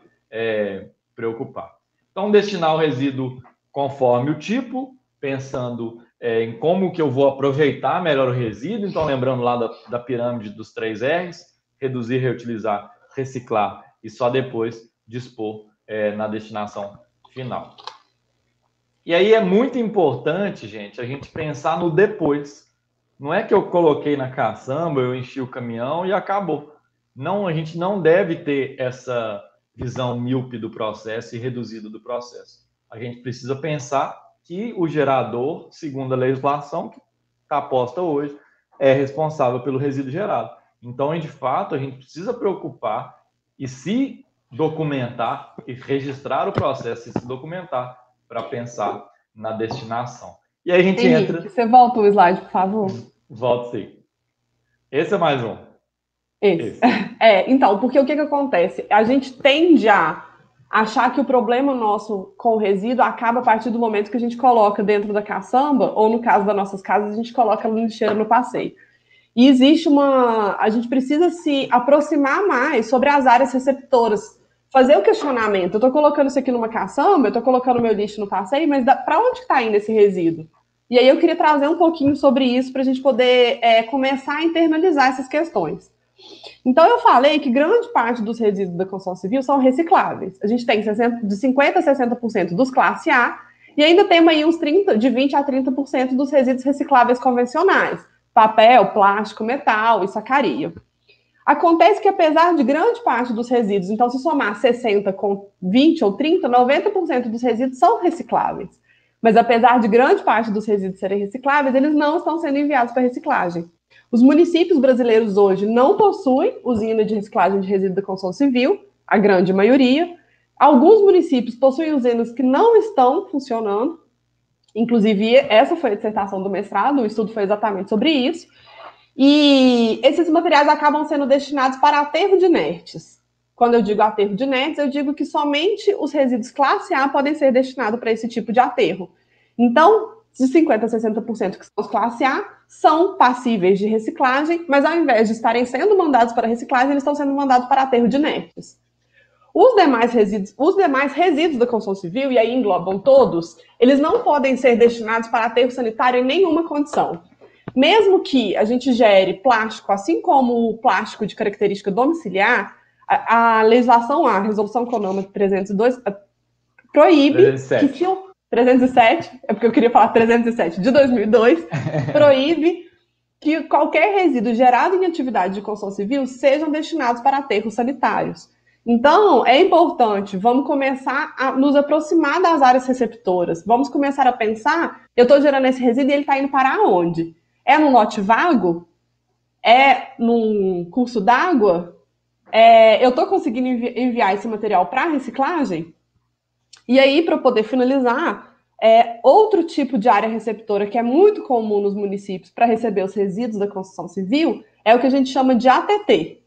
preocupar? Então, destinar o resíduo conforme o tipo, pensando em como que eu vou aproveitar melhor o resíduo. Então, lembrando lá da pirâmide dos 3 R's, reduzir, reutilizar, reciclar e só depois dispor na destinação final. E aí é muito importante, gente, a gente pensar no depois. Não é que eu coloquei na caçamba, eu enchi o caminhão e acabou. Não, a gente não deve ter essa visão míope do processo e reduzido do processo. A gente precisa pensar que o gerador, segundo a legislação que está posta hoje, é responsável pelo resíduo gerado. Então, de fato, a gente precisa preocupar e se documentar e registrar o processo e se documentar para pensar na destinação. E aí a gente entra...
Você volta o slide, por favor.
Volto, sim. Esse é mais um.
Esse. Então, porque o que acontece? A gente tende a achar que o problema nosso com o resíduo acaba a partir do momento que a gente coloca dentro da caçamba, ou no caso das nossas casas, a gente coloca a lixeira no passeio. E existe a gente precisa se aproximar mais sobre as áreas receptoras, fazer o questionamento. Eu estou colocando isso aqui numa caçamba, eu estou colocando meu lixo no passeio, mas para onde está indo esse resíduo? E aí eu queria trazer um pouquinho sobre isso para a gente poder começar a internalizar essas questões. Então, eu falei que grande parte dos resíduos da construção civil são recicláveis. A gente tem de 50% a 60% dos classe A, e ainda temos aí uns de 20% a 30% dos resíduos recicláveis convencionais. Papel, plástico, metal e sacaria. Acontece que, apesar de grande parte dos resíduos, então, se somar 60 com 20 ou 30, 90% dos resíduos são recicláveis. Mas, apesar de grande parte dos resíduos serem recicláveis, eles não estão sendo enviados para reciclagem. Os municípios brasileiros hoje não possuem usina de reciclagem de resíduos da construção civil, a grande maioria. Alguns municípios possuem usinas que não estão funcionando. Inclusive, essa foi a dissertação do mestrado, o estudo foi exatamente sobre isso. E esses materiais acabam sendo destinados para aterro de inertes. Quando eu digo aterro de inertes, eu digo que somente os resíduos classe A podem ser destinados para esse tipo de aterro. Então, de 50% a 60% que são os classe A são passíveis de reciclagem, mas ao invés de estarem sendo mandados para reciclagem, eles estão sendo mandados para aterro de inertes. Os demais resíduos da construção civil, e aí englobam todos, eles não podem ser destinados para aterro sanitário em nenhuma condição. Mesmo que a gente gere plástico, assim como o plástico de característica domiciliar, a legislação, a resolução CONAMA 302, proíbe
307.
que 307, é porque eu queria falar 307, de 2002, proíbe que qualquer resíduo gerado em atividade de construção civil sejam destinados para aterros sanitários. Então, é importante, vamos começar a nos aproximar das áreas receptoras, vamos começar a pensar, eu estou gerando esse resíduo e ele está indo para onde? É num lote vago? É num curso d'água? Eu estou conseguindo enviar esse material para reciclagem? E aí, para poder finalizar, outro tipo de área receptora que é muito comum nos municípios para receber os resíduos da construção civil é o que a gente chama de ATT,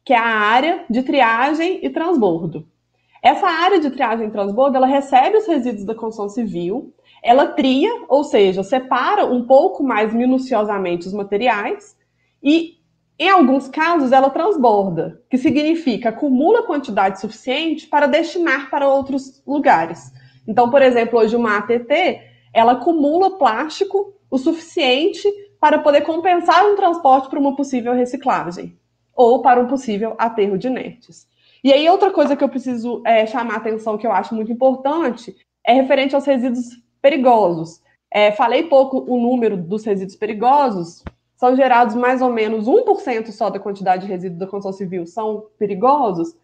que é a área de triagem e transbordo. Essa área de triagem e transbordo, ela recebe os resíduos da construção civil, ela tria, ou seja, separa um pouco mais minuciosamente os materiais e, em alguns casos, ela transborda, que significa acumula quantidade suficiente para destinar para outros lugares. Então, por exemplo, hoje uma ATT, ela acumula plástico o suficiente para poder compensar um transporte para uma possível reciclagem ou para um possível aterro de inertes. E aí, outra coisa que eu preciso chamar a atenção, que eu acho muito importante, é referente aos resíduos perigosos. Falei pouco o número dos resíduos perigosos, são gerados mais ou menos 1% só da quantidade de resíduos da construção civil são perigosos,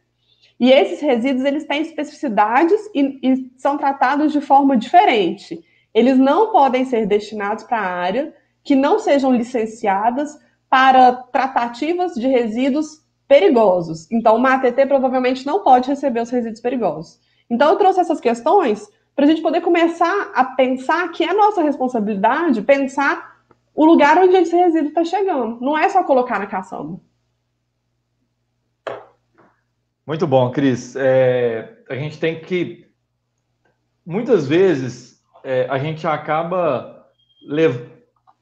e esses resíduos eles têm especificidades e são tratados de forma diferente. Eles não podem ser destinados para a área que não sejam licenciadas para tratativas de resíduos perigosos. Então, uma ATT provavelmente não pode receber os resíduos perigosos. Então, eu trouxe essas questões para a gente poder começar a pensar que é nossa responsabilidade pensar o lugar onde esse resíduo está chegando. Não é só colocar na caçamba.
Muito bom, Cris. A gente tem que... Muitas vezes, a gente acaba...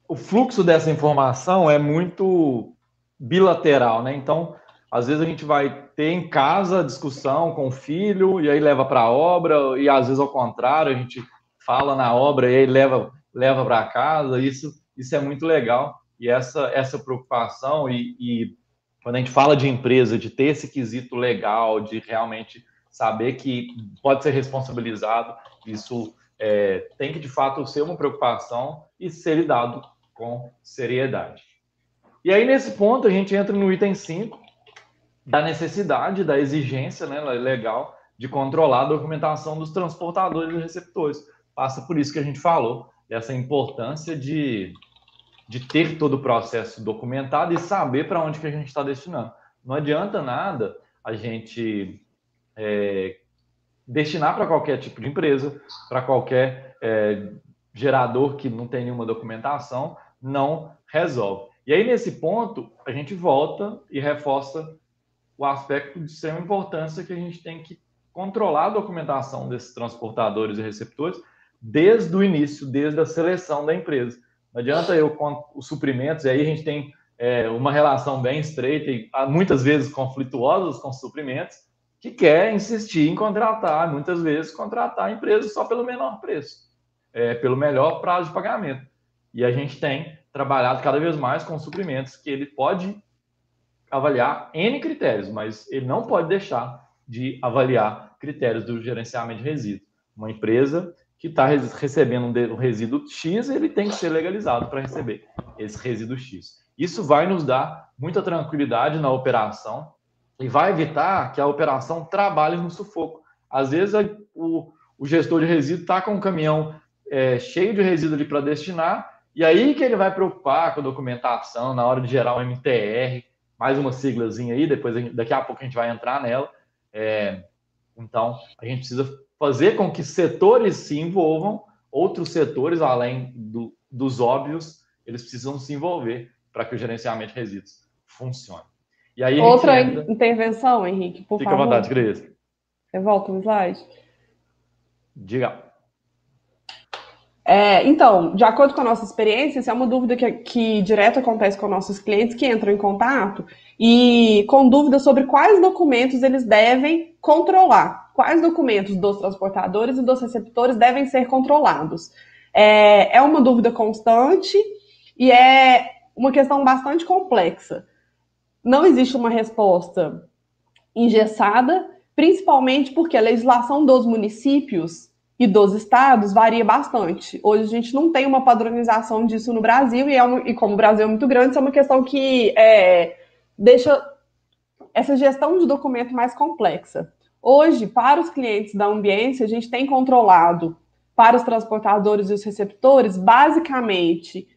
O fluxo dessa informação é muito bilateral, né? Então, às vezes a gente vai ter em casa a discussão com o filho e aí leva para a obra, e às vezes ao contrário, a gente fala na obra e aí leva para casa. Isso é muito legal. E essa preocupação e quando a gente fala de empresa, de ter esse quesito legal, de realmente saber que pode ser responsabilizado, isso tem que, de fato, ser uma preocupação e ser lidado com seriedade. E aí, nesse ponto, a gente entra no item 5, da necessidade, da exigência, né, legal de controlar a documentação dos transportadores e receptores. Passa por isso que a gente falou, dessa importância de ter todo o processo documentado e saber para onde que a gente está destinando. Não adianta nada a gente destinar para qualquer tipo de empresa, para qualquer gerador que não tem nenhuma documentação, não resolve. E aí, nesse ponto, a gente volta e reforça o aspecto de extrema importância que a gente tem que controlar a documentação desses transportadores e receptores desde o início, desde a seleção da empresa. Não adianta eu com os suprimentos, e aí a gente tem uma relação bem estreita e muitas vezes conflituosa com os suprimentos, que quer insistir em contratar, muitas vezes contratar empresas só pelo menor preço, pelo melhor prazo de pagamento. E a gente tem trabalhado cada vez mais com suprimentos que ele pode avaliar N critérios, mas ele não pode deixar de avaliar critérios do gerenciamento de resíduos. Uma empresa que está recebendo um resíduo X, ele tem que ser legalizado para receber esse resíduo X. Isso vai nos dar muita tranquilidade na operação e vai evitar que a operação trabalhe no sufoco. Às vezes, o gestor de resíduo está com um caminhão cheio de resíduo ali para destinar, e aí que ele vai preocupar com a documentação na hora de gerar um MTR, mais uma siglazinha aí, daqui a pouco a gente vai entrar nela. Então, a gente precisa fazer com que setores se envolvam outros setores, além dos óbvios, eles precisam se envolver para que o gerenciamento de resíduos funcione. E aí
outra intervenção, Henrique, por favor.
Fica à vontade, Cris.
Você volta no slide?
Diga.
Então, de acordo com a nossa experiência, essa é uma dúvida que direto acontece com nossos clientes que entram em contato e com dúvidas sobre quais documentos eles devem controlar, quais documentos dos transportadores e dos receptores devem ser controlados. É uma dúvida constante e é uma questão bastante complexa. Não existe uma resposta engessada, principalmente porque a legislação dos municípios e dos estados varia bastante. Hoje a gente não tem uma padronização disso no Brasil e como o Brasil é muito grande, isso é uma questão que deixa essa gestão de documento mais complexa. Hoje, para os clientes da ambiência, a gente tem controlado para os transportadores e os receptores, basicamente,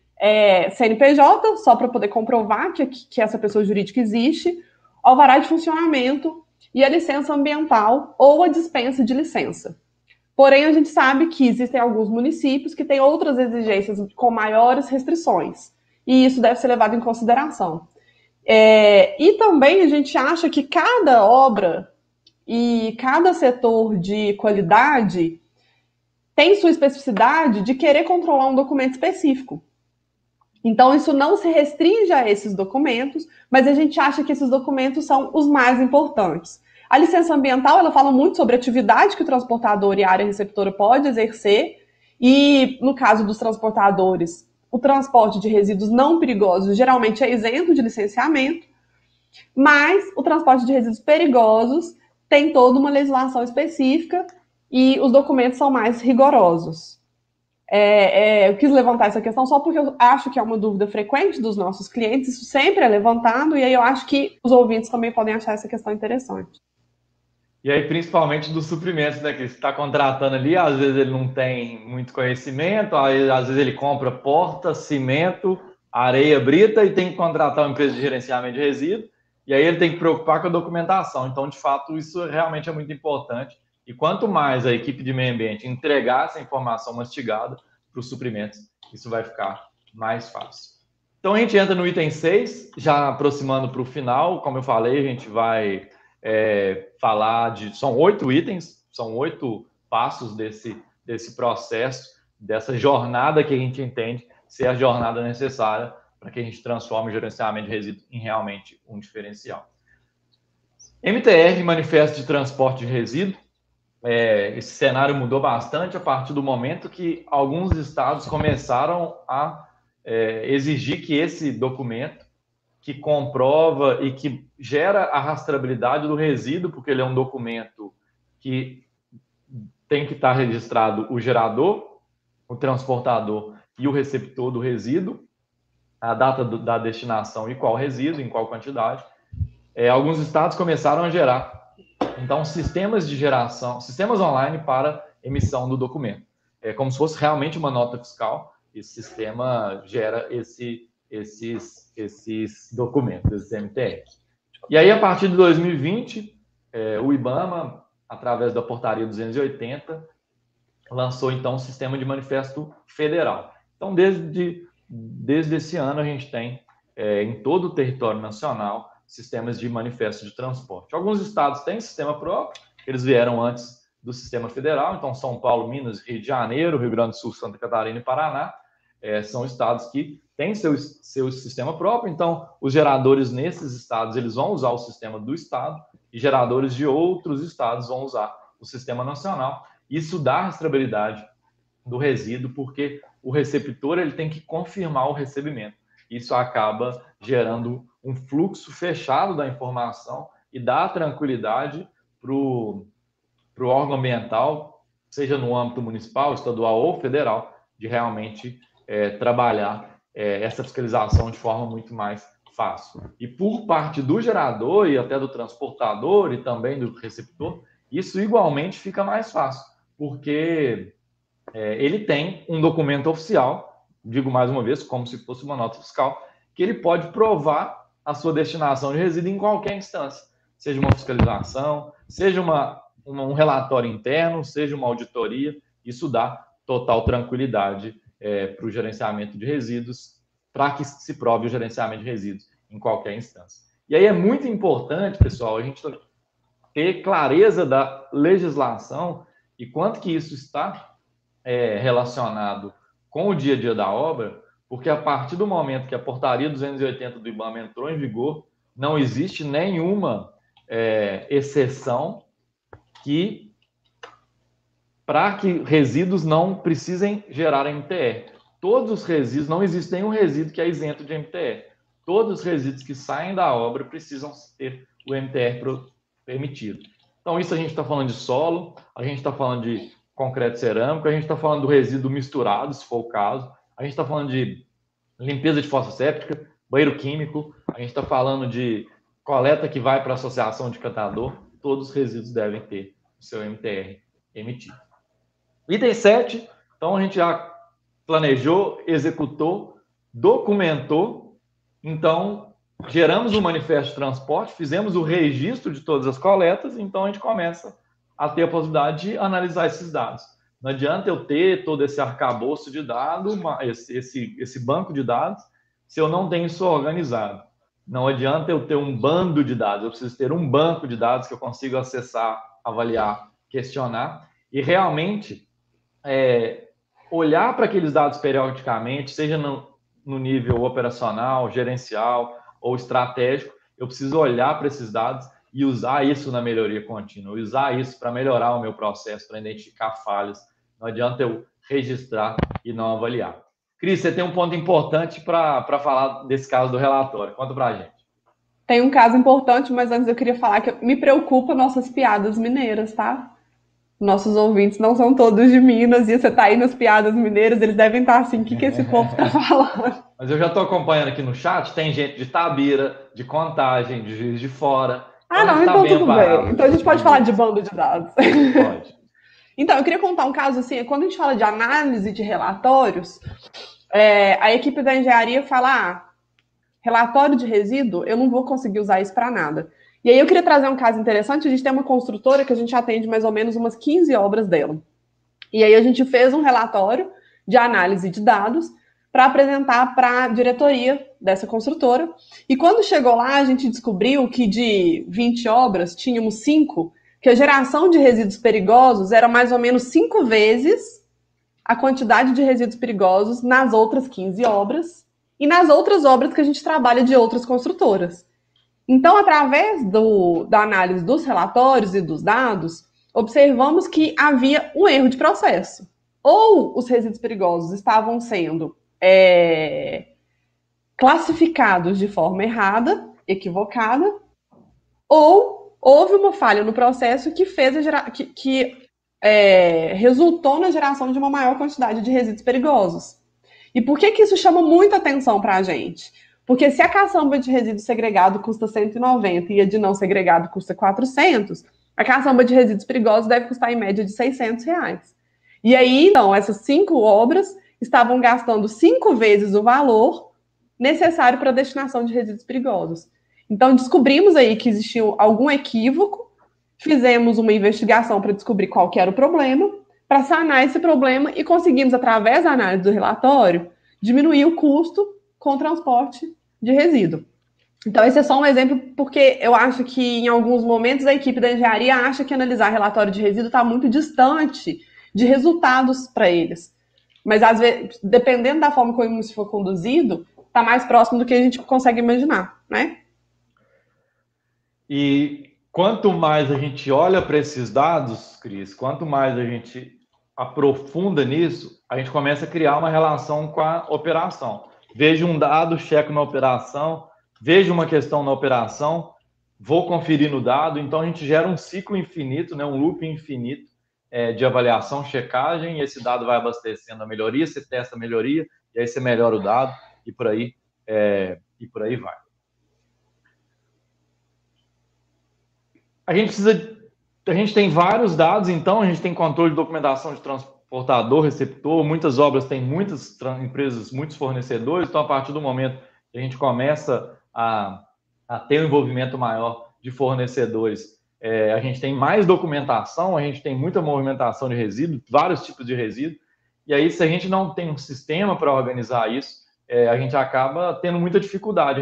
CNPJ, só para poder comprovar que essa pessoa jurídica existe, alvará de funcionamento e a licença ambiental ou a dispensa de licença. Porém, a gente sabe que existem alguns municípios que têm outras exigências com maiores restrições, e isso deve ser levado em consideração. E também a gente acha que cada obra e cada setor de qualidade tem sua especificidade de querer controlar um documento específico. Então, isso não se restringe a esses documentos, mas a gente acha que esses documentos são os mais importantes. A licença ambiental, ela fala muito sobre a atividade que o transportador e a área receptora pode exercer, e no caso dos transportadores, o transporte de resíduos não perigosos geralmente é isento de licenciamento, mas o transporte de resíduos perigosos tem toda uma legislação específica e os documentos são mais rigorosos. Eu quis levantar essa questão só porque eu acho que é uma dúvida frequente dos nossos clientes, isso sempre é levantado, e aí eu acho que os ouvintes também podem achar essa questão interessante.
E aí, principalmente dos suprimentos, né? Que você está contratando ali, às vezes ele não tem muito conhecimento, aí, às vezes ele compra porta, cimento, areia, brita e tem que contratar uma empresa de gerenciamento de resíduos, e aí ele tem que preocupar com a documentação. Então, de fato, isso realmente é muito importante. E quanto mais a equipe de meio ambiente entregar essa informação mastigada para os suprimentos, isso vai ficar mais fácil. Então, a gente entra no item 6, já aproximando para o final. Como eu falei, a gente vai falar de... São 8 itens, são 8 passos desse processo, dessa jornada que a gente entende ser a jornada necessária para que a gente transforme o gerenciamento de resíduos em realmente um diferencial. MTR, Manifesto de Transporte de Resíduos. Esse cenário mudou bastante a partir do momento que alguns estados começaram a exigir que esse documento que comprova e que gera a rastreabilidade do resíduo, porque ele é um documento que tem que estar registrado o gerador, o transportador e o receptor do resíduo, a data da destinação e qual resíduo, em qual quantidade. Alguns estados começaram a gerar, então, sistemas de geração, sistemas online para emissão do documento. É como se fosse realmente uma nota fiscal, esse sistema gera esses documentos, esses MTR. E aí, a partir de 2020, o IBAMA, através da portaria 280, lançou, então, um sistema de manifesto federal. Então, desde esse ano, a gente tem, em todo o território nacional, sistemas de manifesto de transporte. Alguns estados têm sistema próprio, eles vieram antes do sistema federal, então São Paulo, Minas, Rio de Janeiro, Rio Grande do Sul, Santa Catarina e Paraná, são estados que têm seu sistema próprio, então os geradores nesses estados eles vão usar o sistema do estado e geradores de outros estados vão usar o sistema nacional. Isso dá rastreabilidade do resíduo, porque o receptor ele tem que confirmar o recebimento. Isso acaba gerando um fluxo fechado da informação e dá tranquilidade para o órgão ambiental, seja no âmbito municipal, estadual ou federal, de realmente trabalhar essa fiscalização de forma muito mais fácil. E por parte do gerador e até do transportador e também do receptor, isso igualmente fica mais fácil, porque ele tem um documento oficial, digo mais uma vez, como se fosse uma nota fiscal, que ele pode provar a sua destinação de resíduo em qualquer instância, seja uma fiscalização, seja um relatório interno, seja uma auditoria, isso dá total tranquilidade para o gerenciamento de resíduos, para que se prove o gerenciamento de resíduos em qualquer instância. E aí é muito importante, pessoal, a gente ter clareza da legislação e quanto que isso está relacionado com o dia a dia da obra, porque a partir do momento que a portaria 280 do IBAMA entrou em vigor, não existe nenhuma exceção para que resíduos não precisem gerar MTR. Todos os resíduos, não existe nenhum resíduo que é isento de MTR. Todos os resíduos que saem da obra precisam ter o MTR permitido. Então, isso a gente está falando de solo, a gente está falando de concreto cerâmico, a gente está falando do resíduo misturado, se for o caso, a gente está falando de limpeza de fossa séptica, banheiro químico, a gente está falando de coleta que vai para a associação de catador, todos os resíduos devem ter o seu MTR emitido. Item 7, então a gente já planejou, executou, documentou, então geramos um manifesto de transporte, fizemos o registro de todas as coletas, então a gente começa a ter a possibilidade de analisar esses dados. Não adianta eu ter todo esse arcabouço de dados, esse banco de dados, se eu não tenho isso organizado. Não adianta eu ter um bando de dados, eu preciso ter um banco de dados que eu consiga acessar, avaliar, questionar e realmente olhar para aqueles dados periodicamente, seja no nível operacional, gerencial ou estratégico, eu preciso olhar para esses dados e usar isso na melhoria contínua, usar isso para melhorar o meu processo, para identificar falhas. Não adianta eu registrar e não avaliar. Cris, você tem um ponto importante para falar desse caso do relatório. Conta para a gente.
Tem um caso importante, mas antes eu queria falar que me preocupa nossas piadas mineiras, tá? Nossos ouvintes não são todos de Minas, e você tá aí nas piadas mineiras, eles devem estar assim, o que esse povo tá falando?
Mas eu já estou acompanhando aqui no chat, tem gente de Tabira, de Contagem, de Juiz de Fora.
Então tudo bem. Então a gente pode falar de bando de dados.
Pode.
Então, eu queria contar um caso assim, quando a gente fala de análise de relatórios, a equipe da engenharia fala, relatório de resíduo, eu não vou conseguir usar isso para nada. E aí eu queria trazer um caso interessante, a gente tem uma construtora que a gente atende mais ou menos umas 15 obras dela. E aí a gente fez um relatório de análise de dados para apresentar para a diretoria dessa construtora. E quando chegou lá, a gente descobriu que de 20 obras, tínhamos 5, que a geração de resíduos perigosos era mais ou menos 5 vezes a quantidade de resíduos perigosos nas outras 15 obras e nas outras obras que a gente trabalha de outras construtoras. Então, através da análise dos relatórios e dos dados, observamos que havia um erro de processo. Ou os resíduos perigosos estavam sendo classificados de forma errada, equivocada, ou houve uma falha no processo que resultou na geração de uma maior quantidade de resíduos perigosos. E por que isso chama muita atenção para a gente? Porque se a caçamba de resíduo segregado custa 190 e a de não segregado custa 400, a caçamba de resíduos perigosos deve custar em média de R$600. E aí, então, essas 5 obras estavam gastando 5 vezes o valor necessário para a destinação de resíduos perigosos. Então, descobrimos aí que existia algum equívoco, fizemos uma investigação para descobrir qual que era o problema, para sanar esse problema e conseguimos, através da análise do relatório, diminuir o custo com o transporte de resíduo. Então, esse é só um exemplo, porque eu acho que, em alguns momentos, a equipe da engenharia acha que analisar relatório de resíduo está muito distante de resultados para eles. Mas, às vezes, dependendo da forma como isso for conduzido, está mais próximo do que a gente consegue imaginar, né?
E quanto mais a gente olha para esses dados, Cris, quanto mais a gente aprofunda nisso, a gente começa a criar uma relação com a operação. Vejo um dado, checo na operação, vejo uma questão na operação, vou conferir no dado, então a gente gera um ciclo infinito, né, um loop infinito de avaliação, checagem, e esse dado vai abastecendo a melhoria, você testa a melhoria, e aí você melhora o dado, e por aí vai. A gente tem vários dados, então, a gente tem controle de documentação de transportador, receptor, muitas obras têm muitas empresas, muitos fornecedores, então, a partir do momento que a gente começa a ter um envolvimento maior de fornecedores, a gente tem mais documentação, a gente tem muita movimentação de resíduo, vários tipos de resíduo, E aí, se a gente não tem um sistema para organizar isso, a gente acaba tendo muita dificuldade.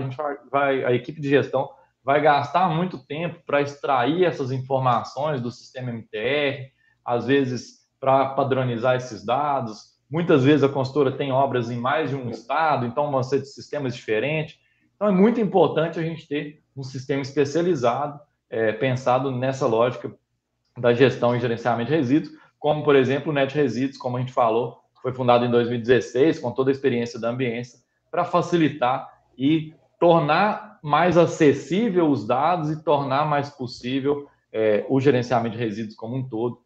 A equipe de gestão vai gastar muito tempo para extrair essas informações do sistema MTR, às vezes para padronizar esses dados. Muitas vezes a consultora tem obras em mais de um estado, então vão ser de sistemas diferentes. Então é muito importante a gente ter um sistema especializado, pensado nessa lógica da gestão e gerenciamento de resíduos, como, por exemplo, o Net Resíduos, como a gente falou, foi fundado em 2016, com toda a experiência da ambiência, para facilitar e tornar mais acessível os dados e tornar mais possível o gerenciamento de resíduos como um todo,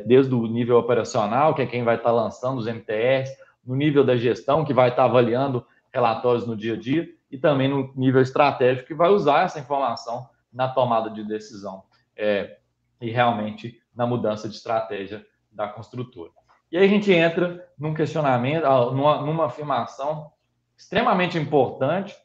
desde o nível operacional, que é quem vai estar lançando os MTRs, no nível da gestão, que vai estar avaliando relatórios no dia a dia, e também no nível estratégico, que vai usar essa informação na tomada de decisão e realmente na mudança de estratégia da construtora. E aí a gente entra num questionamento, numa afirmação extremamente importante,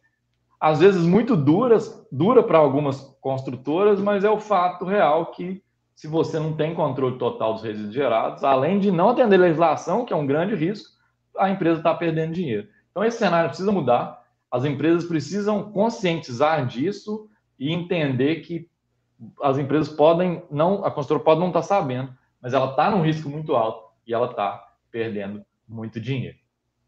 às vezes muito dura para algumas construtoras, mas é o fato real que, se você não tem controle total dos resíduos gerados, além de não atender a legislação, que é um grande risco, a empresa está perdendo dinheiro. Então, esse cenário precisa mudar, as empresas precisam conscientizar disso e entender que as empresas podem não, a construtora pode não estar sabendo, mas ela está num risco muito alto e ela está perdendo muito dinheiro.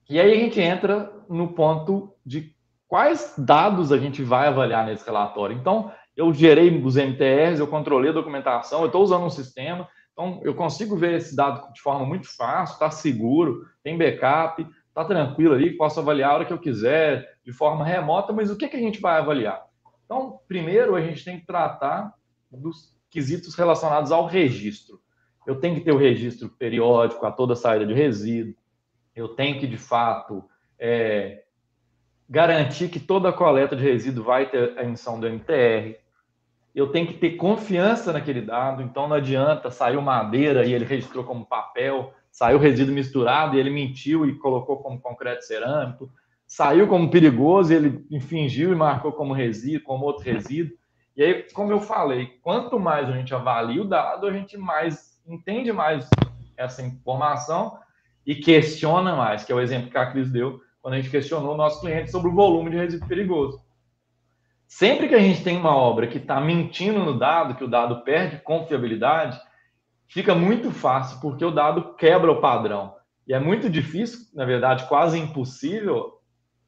E aí a gente entra no ponto de quais dados a gente vai avaliar nesse relatório. Então, eu gerei os MTRs, eu controlei a documentação, eu estou usando um sistema, então eu consigo ver esse dado de forma muito fácil, está seguro, tem backup, está tranquilo ali, posso avaliar a hora que eu quiser, de forma remota, mas o que a gente vai avaliar? Então, primeiro, a gente tem que tratar dos quesitos relacionados ao registro. Eu tenho que ter o registro periódico a toda saída de resíduo, eu tenho que, de fato, garantir que toda a coleta de resíduo vai ter a emissão do MTR, eu tenho que ter confiança naquele dado, então não adianta saiu madeira e ele registrou como papel, saiu resíduo misturado e ele mentiu e colocou como concreto cerâmico, saiu como perigoso e ele fingiu e marcou como resíduo, como outro resíduo. E aí, como eu falei, quanto mais a gente avalia o dado, a gente mais entende mais essa informação e questiona mais, que é o exemplo que a Cris deu, quando a gente questionou o nosso cliente sobre o volume de resíduo perigoso. Sempre que a gente tem uma obra que está mentindo no dado, que o dado perde confiabilidade, fica muito fácil, porque o dado quebra o padrão. E é muito difícil, na verdade, quase impossível,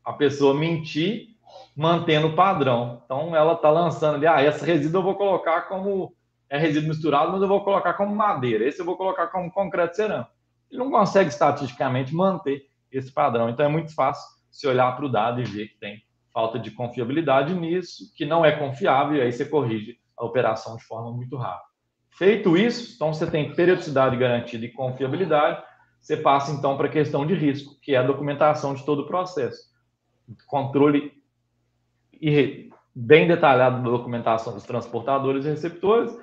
a pessoa mentir mantendo o padrão. Então, ela está lançando ali, esse resíduo eu vou colocar como resíduo misturado, mas eu vou colocar como madeira. Esse eu vou colocar como concreto cerâmico. Ele não consegue estatisticamente manter esse padrão. Então, é muito fácil se olhar para o dado e ver que tem falta de confiabilidade nisso, que não é confiável, e aí você corrige a operação de forma muito rápida. Feito isso, então você tem periodicidade garantida e confiabilidade, você passa então para a questão de risco, que é a documentação de todo o processo. Controle bem detalhado da documentação dos transportadores e receptores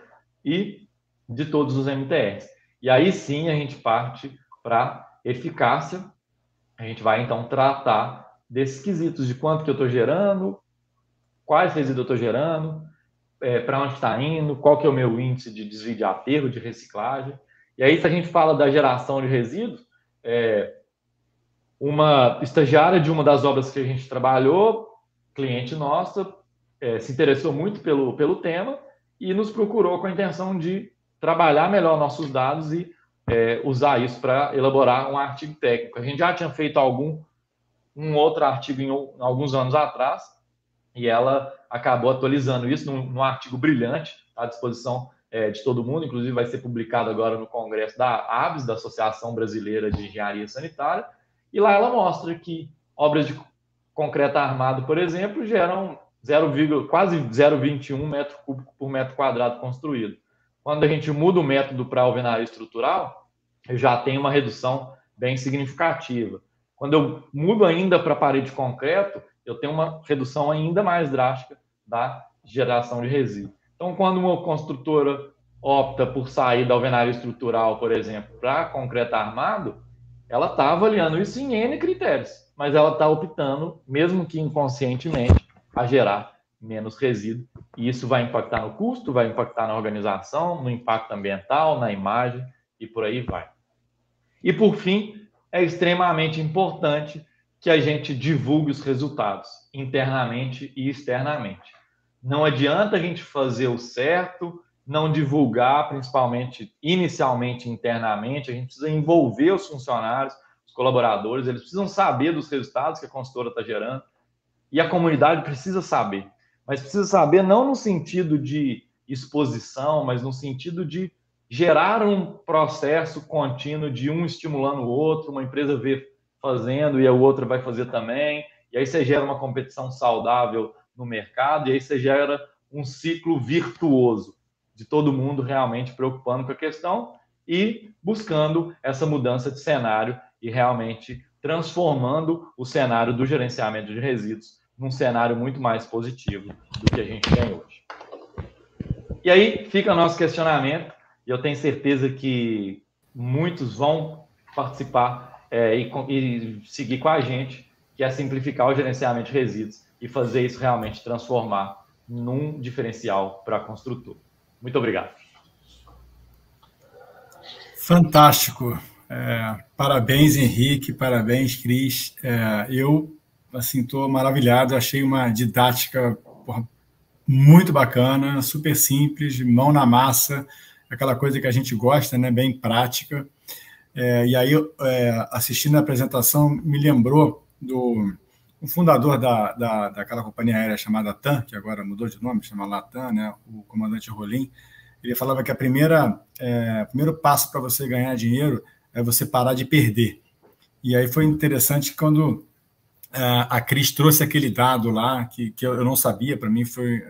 e de todos os MTRs. E aí sim a gente parte para eficácia, a gente vai então tratar desses quesitos de quanto que eu estou gerando, quais resíduos eu estou gerando, para onde está indo, qual que é o meu índice de desvio de aterro, de reciclagem. E aí, se a gente fala da geração de resíduos, uma estagiária de uma das obras que a gente trabalhou, cliente nossa, se interessou muito pelo tema e nos procurou com a intenção de trabalhar melhor nossos dados e usar isso para elaborar um artigo técnico. A gente já tinha feito um outro artigo em alguns anos atrás, e ela acabou atualizando isso num artigo brilhante, à disposição de todo mundo, inclusive vai ser publicado agora no congresso da ABS, da Associação Brasileira de Engenharia Sanitária, e lá ela mostra que obras de concreto armado, por exemplo, geram quase 0,21 metro cúbico por metro quadrado construído. Quando a gente muda o método para alvenaria estrutural, eu já tenho uma redução bem significativa. Quando eu mudo ainda para parede de concreto, eu tenho uma redução ainda mais drástica da geração de resíduo. Então, quando uma construtora opta por sair da alvenaria estrutural, por exemplo, para concreto armado, ela está avaliando isso em N critérios, mas ela está optando, mesmo que inconscientemente, a gerar menos resíduo. E isso vai impactar no custo, vai impactar na organização, no impacto ambiental, na imagem e por aí vai. E, por fim, é extremamente importante que a gente divulgue os resultados internamente e externamente. Não adianta a gente fazer o certo, não divulgar, principalmente inicialmente internamente, a gente precisa envolver os funcionários, os colaboradores, eles precisam saber dos resultados que a consultora está gerando e a comunidade precisa saber, mas precisa saber não no sentido de exposição, mas no sentido de gerar um processo contínuo de um estimulando o outro, uma empresa vê fazendo e a outra vai fazer também, e aí você gera uma competição saudável no mercado, e aí você gera um ciclo virtuoso de todo mundo realmente preocupando com a questão e buscando essa mudança de cenário e realmente transformando o cenário do gerenciamento de resíduos num cenário muito mais positivo do que a gente tem hoje. E aí fica o nosso questionamento, e eu tenho certeza que muitos vão participar e seguir com a gente, que é simplificar o gerenciamento de resíduos e fazer isso realmente transformar num diferencial para a construtora. Muito obrigado.
Fantástico. Parabéns, Henrique, parabéns, Cris. Eu estou maravilhado, achei uma didática muito bacana, super simples, mão na massa, aquela coisa que a gente gosta, né, bem prática. E aí, assistindo a apresentação, me lembrou do fundador daquela companhia aérea chamada TAM, que agora mudou de nome, chama Latam, né, o comandante Rolim. Ele falava que o primeiro passo para você ganhar dinheiro é você parar de perder. E aí foi interessante quando a Cris trouxe aquele dado lá, que eu não sabia, para mim foi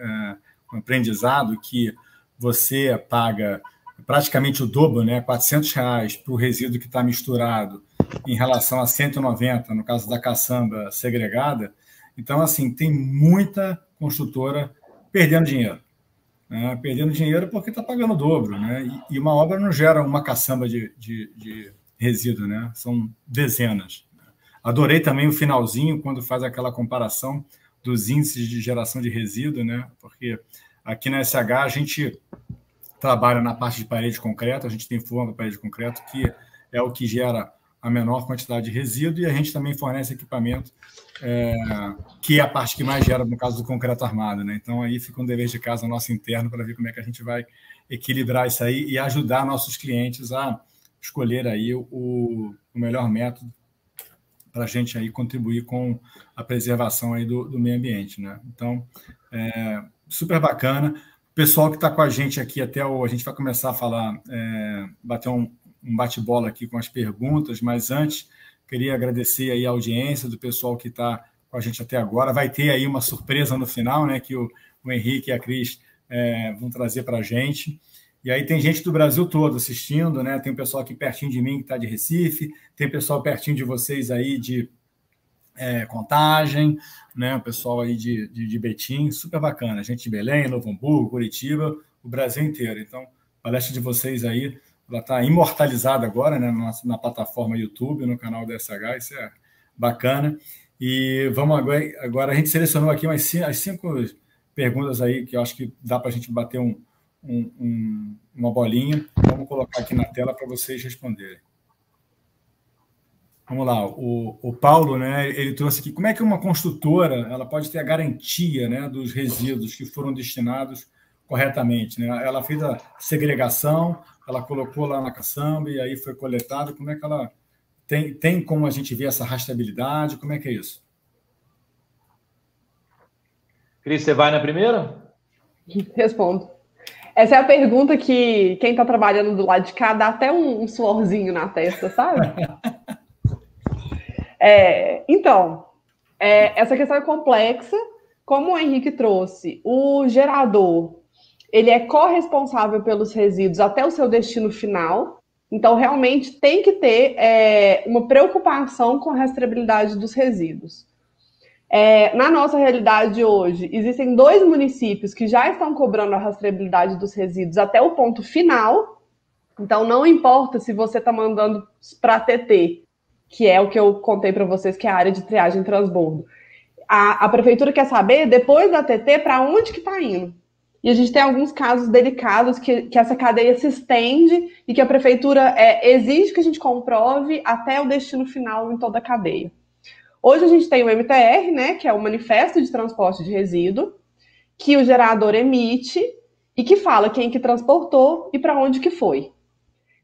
um aprendizado, que você paga praticamente o dobro, né, R$400 para o resíduo que está misturado, em relação a 190, no caso da caçamba segregada. Então, assim, tem muita construtora perdendo dinheiro. Perdendo dinheiro porque está pagando o dobro, né? E uma obra não gera uma caçamba de resíduo, né? São dezenas. Adorei também o finalzinho, quando faz aquela comparação dos índices de geração de resíduo, né? Porque aqui na SH a gente trabalha na parte de parede de concreto, a gente tem forma de parede de concreto, que é o que gera a menor quantidade de resíduo, e a gente também fornece equipamento, que é a parte que mais gera, no caso do concreto armado, né? Então, aí fica um dever de casa nosso interno para ver como é que a gente vai equilibrar isso aí e ajudar nossos clientes a escolher aí o melhor método para a gente aí contribuir com a preservação aí do meio ambiente, né? Então, super bacana. O pessoal que está com a gente aqui a gente vai começar a falar, bater um bate-bola aqui com as perguntas, mas antes queria agradecer aí a audiência do pessoal que está com a gente até agora. Vai ter aí uma surpresa no final, né, que o Henrique e a Cris vão trazer para a gente. E aí tem gente do Brasil todo assistindo, né? Tem o pessoal aqui pertinho de mim que está de Recife, tem pessoal pertinho de vocês aí de Contagem, né? O pessoal aí de Betim, super bacana. Gente de Belém, Novo Hamburgo, Curitiba, o Brasil inteiro. Então, a palestra de vocês aí, ela está imortalizada agora, né, na plataforma YouTube, no canal da SH, isso é bacana. E vamos agora a gente selecionou aqui as 5 perguntas aí que eu acho que dá para a gente bater uma bolinha. Vamos colocar aqui na tela para vocês responderem. Vamos lá, o Paulo, né, ele trouxe aqui, como é que uma construtora ela pode ter a garantia, né, dos resíduos que foram destinados corretamente, né? Ela fez a segregação, ela colocou lá na caçamba e aí foi coletado. Como é que ela tem como a gente ver essa rastreabilidade? Como é que é isso?
Cris, você vai na primeira?
Respondo. Essa é a pergunta que quem está trabalhando do lado de cá dá até um suorzinho na testa, sabe? Então, essa questão é complexa. Como o Henrique trouxe, o gerador ele é corresponsável pelos resíduos até o seu destino final. Então, realmente, tem que ter uma preocupação com a rastreabilidade dos resíduos. Na nossa realidade hoje, existem 2 municípios que já estão cobrando a rastreabilidade dos resíduos até o ponto final. Então, não importa se você está mandando para a TT, que é o que eu contei para vocês, que é a área de triagem e transbordo. A prefeitura quer saber, depois da TT, para onde que está indo. e a gente tem alguns casos delicados que essa cadeia se estende e que a prefeitura exige que a gente comprove até o destino final em toda a cadeia. Hoje a gente tem o MTR, né, que é o Manifesto de Transporte de Resíduo, que o gerador emite e que fala quem que transportou e para onde que foi.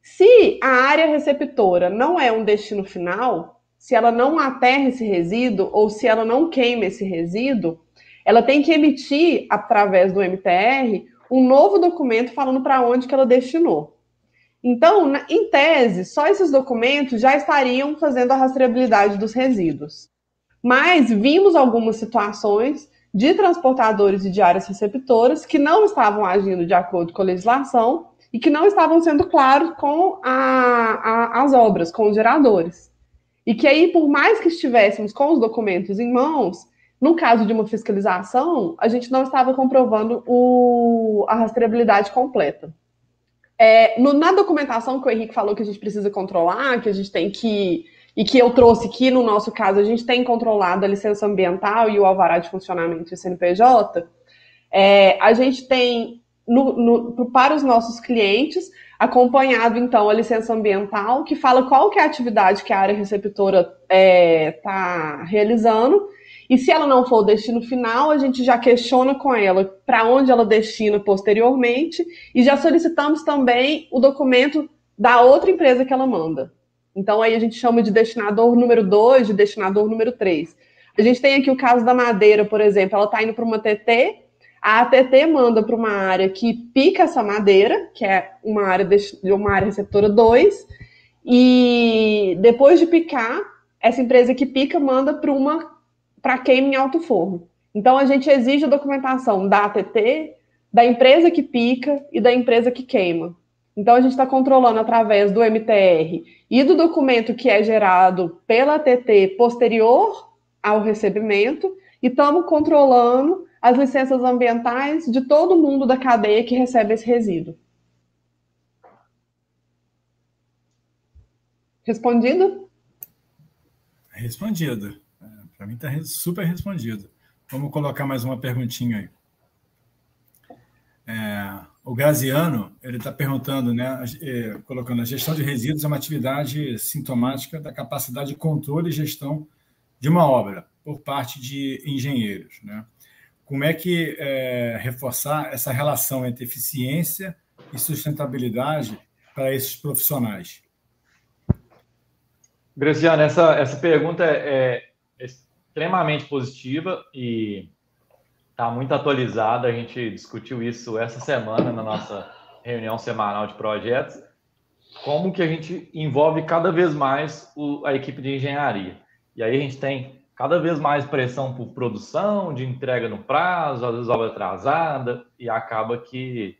Se a área receptora não é um destino final, se ela não aterra esse resíduo ou se ela não queima esse resíduo, ela tem que emitir, através do MTR, um novo documento falando para onde que ela destinou. Então, em tese, só esses documentos já estariam fazendo a rastreabilidade dos resíduos. Mas vimos algumas situações de transportadores e de áreas receptoras que não estavam agindo de acordo com a legislação e que não estavam sendo claros com as obras, com os geradores. E que aí, por mais que estivéssemos com os documentos em mãos, no caso de uma fiscalização, a gente não estava comprovando a rastreabilidade completa. Na documentação que o Henrique falou que a gente precisa controlar, que a gente tem que... e que eu trouxe aqui, no nosso caso, a gente tem controlado a licença ambiental e o alvará de funcionamento do CNPJ, a gente tem, para os nossos clientes, acompanhado, então, a licença ambiental, que fala qual que é a atividade que a área receptora está realizando, e se ela não for o destino final, a gente já questiona com ela para onde ela destina posteriormente, e já solicitamos também o documento da outra empresa que ela manda. Então, aí a gente chama de destinador número 2, de destinador número 3. A gente tem aqui o caso da madeira, por exemplo, ela está indo para uma TT, a ATT manda para uma área que pica essa madeira, que é uma área receptora 2, e depois de picar, essa empresa que pica manda para queima em alto forno. Então, a gente exige a documentação da ATT, da empresa que pica e da empresa que queima. Então, a gente está controlando através do MTR e do documento que é gerado pela ATT posterior ao recebimento, e estamos controlando as licenças ambientais de todo mundo da cadeia que recebe esse resíduo. Respondido?
Respondido. Para mim está super respondido. Vamos colocar mais uma perguntinha aí. O Graziano, ele está perguntando, né, colocando: a gestão de resíduos é uma atividade sintomática da capacidade de controle e gestão de uma obra por parte de engenheiros, né? Como é que reforçar essa relação entre eficiência e sustentabilidade para esses profissionais?
Graziano, essa pergunta é extremamente positiva e está muito atualizada. A gente discutiu isso essa semana na nossa reunião semanal de projetos. Como que a gente envolve cada vez mais a equipe de engenharia. E aí a gente tem cada vez mais pressão por produção, de entrega no prazo, às vezes obra atrasada, e acaba que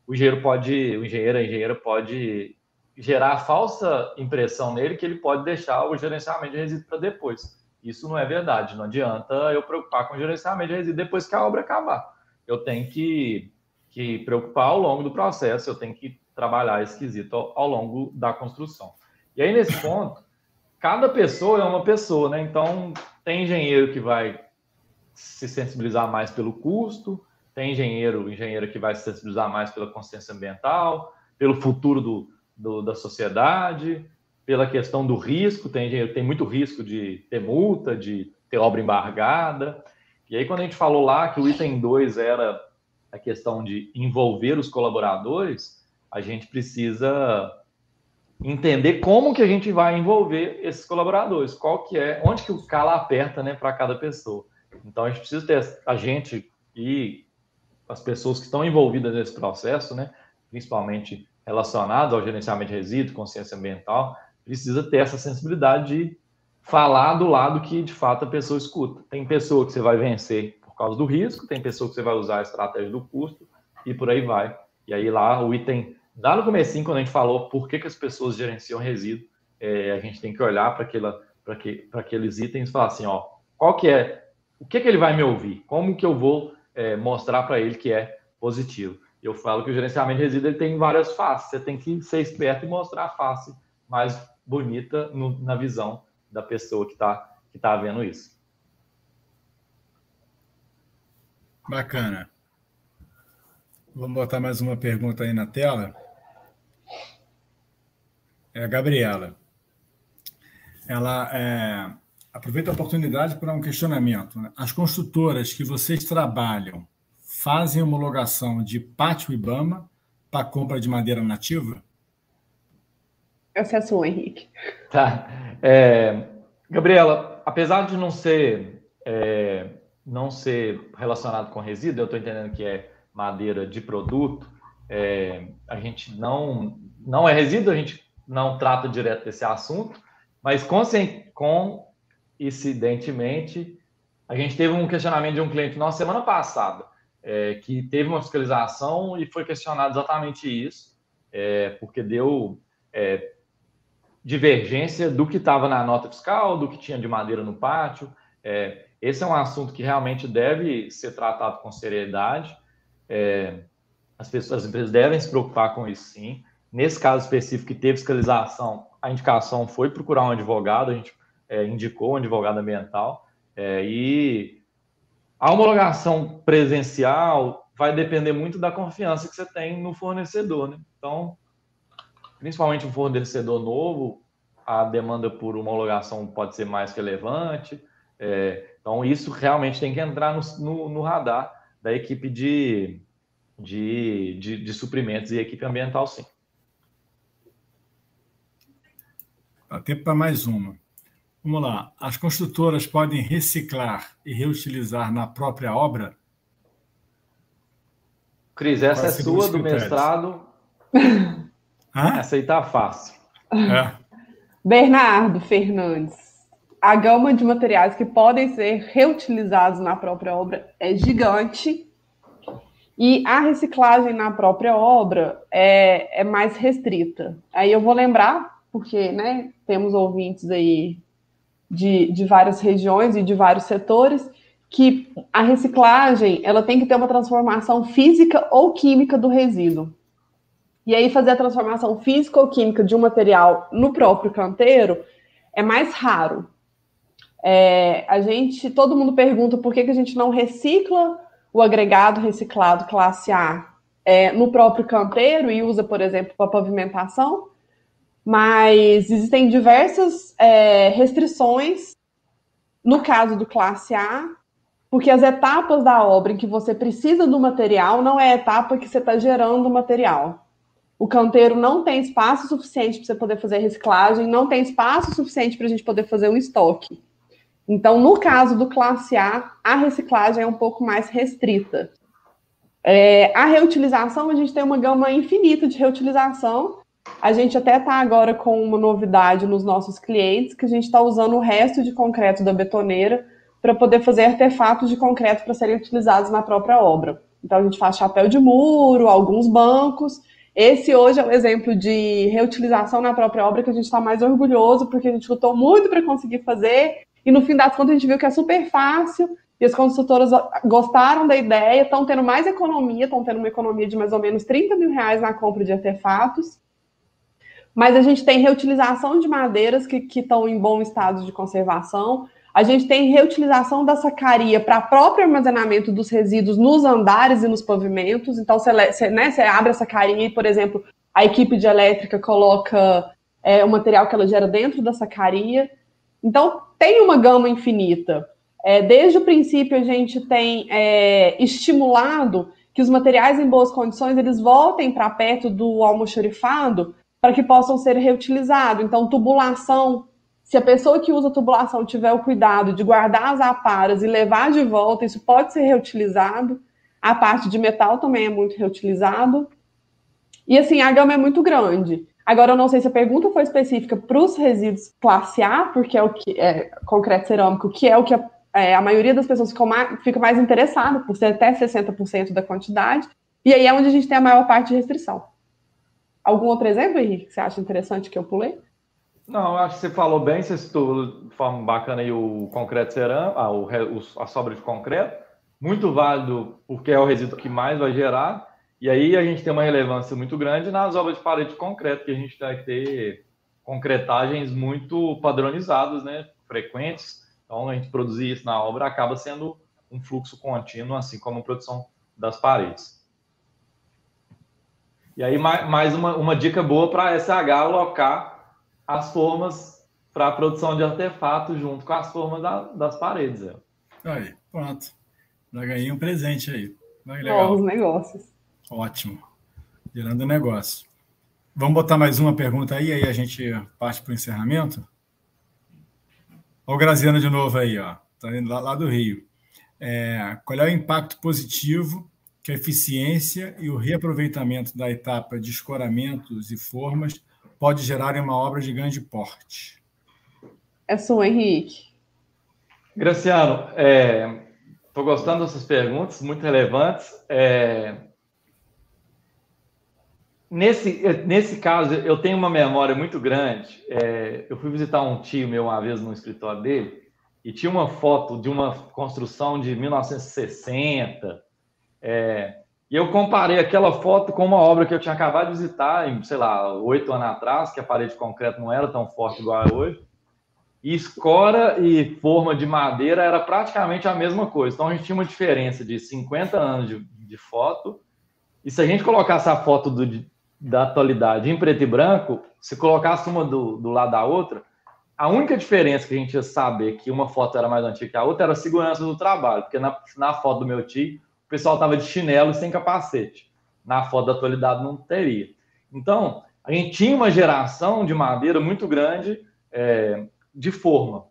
o engenheiro, a engenheira pode gerar a falsa impressão nele que ele pode deixar o gerenciamento de resíduo para depois. Isso não é verdade. Não adianta eu preocupar com o gerenciamento de resíduo depois que a obra acabar. Eu tenho que preocupar ao longo do processo, eu tenho que trabalhar esse quesito ao longo da construção. E aí, nesse ponto, cada pessoa é uma pessoa, né? Então, tem engenheiro que vai se sensibilizar mais pelo custo, tem engenheira que vai se sensibilizar mais pela consciência ambiental, pelo futuro da sociedade, pela questão do risco. Tem engenheiro que tem muito risco de ter multa, de ter obra embargada. E aí, quando a gente falou lá que o item 2 era a questão de envolver os colaboradores, a gente precisa entender como que a gente vai envolver esses colaboradores, onde que o calo aperta, né, para cada pessoa. Então, a gente precisa ter a gente e as pessoas que estão envolvidas nesse processo, né, principalmente relacionados ao gerenciamento de resíduos, consciência ambiental, precisa ter essa sensibilidade de falar do lado que, de fato, a pessoa escuta. Tem pessoa que você vai vencer por causa do risco, tem pessoa que você vai usar a estratégia do custo, e por aí vai. E aí lá o item, lá no comecinho, quando a gente falou por que as pessoas gerenciam resíduo, a gente tem que olhar para aqueles itens e falar assim, ó, o que ele vai me ouvir? Como que eu vou mostrar para ele que é positivo? Eu falo que o gerenciamento de resíduo ele tem várias faces, você tem que ser esperto e mostrar a face mais bonita na visão da pessoa que tá vendo isso.
Bacana. Vamos botar mais uma pergunta aí na tela. É a Gabriela. Ela aproveita a oportunidade para um questionamento, né? As construtoras que vocês trabalham fazem homologação de pátio IBAMA para compra de madeira nativa?
Essa é a sua, Henrique.
Tá. Gabriela, apesar de não ser relacionado com resíduo, eu estou entendendo que é madeira de produto, a gente não é resíduo, a gente não trata direto desse assunto, mas coincidentemente, a gente teve um questionamento de um cliente nosso semana passada, que teve uma fiscalização e foi questionado exatamente isso, porque deu divergência do que estava na nota fiscal, do que tinha de madeira no pátio. Esse é um assunto que realmente deve ser tratado com seriedade. As empresas devem se preocupar com isso, sim. Nesse caso específico que teve fiscalização, a indicação foi procurar um advogado, a gente indicou um advogado ambiental, e a homologação presencial vai depender muito da confiança que você tem no fornecedor, né? Então, principalmente um fornecedor novo, a demanda por homologação pode ser mais relevante. Então, isso realmente tem que entrar no radar da equipe de suprimentos e equipe ambiental, sim.
Dá tempo para mais uma. Vamos lá. As construtoras podem reciclar e reutilizar na própria obra?
Cris, essa é sua do mestrado. Essa aí tá fácil.
Bernardo Fernandes, a gama de materiais que podem ser reutilizados na própria obra é gigante e a reciclagem na própria obra é mais restrita. Aí eu vou lembrar, porque né, temos ouvintes aí de várias regiões e de vários setores, que a reciclagem ela tem que ter uma transformação física ou química do resíduo. E aí fazer a transformação física ou química de um material no próprio canteiro é mais raro. Todo mundo pergunta por que a gente não recicla o agregado reciclado classe A no próprio canteiro e usa, por exemplo, para pavimentação, mas existem diversas restrições no caso do classe A, porque as etapas da obra em que você precisa do material não é a etapa que você está gerando o material. O canteiro não tem espaço suficiente para você poder fazer reciclagem, não tem espaço suficiente para a gente poder fazer um estoque. Então, no caso do classe A, a reciclagem é um pouco mais restrita. A reutilização, a gente tem uma gama infinita de reutilização. A gente até está agora com uma novidade nos nossos clientes, que a gente está usando o resto de concreto da betoneira para poder fazer artefatos de concreto para serem utilizados na própria obra. Então, a gente faz chapéu de muro, alguns bancos. Esse hoje é o exemplo de reutilização na própria obra que a gente está mais orgulhoso, porque a gente lutou muito para conseguir fazer, e no fim das contas a gente viu que é super fácil, e as construtoras gostaram da ideia, estão tendo mais economia, estão tendo uma economia de mais ou menos R$30 mil na compra de artefatos, mas a gente tem reutilização de madeiras que estão em bom estado de conservação, a gente tem reutilização da sacaria para próprio armazenamento dos resíduos nos andares e nos pavimentos. Então, você abre a sacaria e, por exemplo, a equipe de elétrica coloca o material que ela gera dentro da sacaria. Então, tem uma gama infinita. Desde o princípio, a gente tem estimulado que os materiais em boas condições eles voltem para perto do almoxarifado para que possam ser reutilizados. Então, tubulação. Se a pessoa que usa tubulação tiver o cuidado de guardar as aparas e levar de volta, isso pode ser reutilizado. A parte de metal também é muito reutilizado. E assim, a gama é muito grande. Agora, eu não sei se a pergunta foi específica para os resíduos classe A, porque é o que é concreto cerâmico, que é o que a maioria das pessoas fica mais interessada, por ser até 60% da quantidade. E aí é onde a gente tem a maior parte de restrição. Algum outro exemplo, Henrique, que você acha interessante que eu pulei?
Não, acho que você falou bem, você citou de forma bacana aí o concreto cerâmico, a sobra de concreto, muito válido porque é o resíduo que mais vai gerar, e aí a gente tem uma relevância muito grande nas obras de parede de concreto, que a gente vai ter concretagens muito padronizadas, né, frequentes, então a gente produzir isso na obra acaba sendo um fluxo contínuo, assim como a produção das paredes. E aí, mais uma dica boa para a SH alocar as formas para a produção de artefatos junto com as formas das paredes.
Aí, pronto. Já ganhei um presente aí.
Legal. Novos negócios.
Ótimo. Gerando negócio. Vamos botar mais uma pergunta aí a gente parte para o encerramento? Olha o Graziano de novo aí, ó. Tá indo lá do Rio. Qual é o impacto positivo que a eficiência e o reaproveitamento da etapa de escoramentos e formas pode gerar em uma obra de grande porte?
É sua, Henrique.
Graciano, estou gostando dessas perguntas, muito relevantes. Nesse caso, eu tenho uma memória muito grande. Eu fui visitar um tio meu uma vez no escritório dele e tinha uma foto de uma construção de 1960. E eu comparei aquela foto com uma obra que eu tinha acabado de visitar, sei lá, 8 anos atrás, que a parede de concreto não era tão forte igual é hoje. E escora e forma de madeira era praticamente a mesma coisa. Então, a gente tinha uma diferença de 50 anos de foto. E se a gente colocasse a foto da atualidade em preto e branco, se colocasse uma do lado da outra, a única diferença que a gente ia saber que uma foto era mais antiga que a outra era a segurança do trabalho. Porque na foto do meu tio, o pessoal estava de chinelo e sem capacete. Na foto da atualidade, não teria. Então, a gente tinha uma geração de madeira muito grande de forma.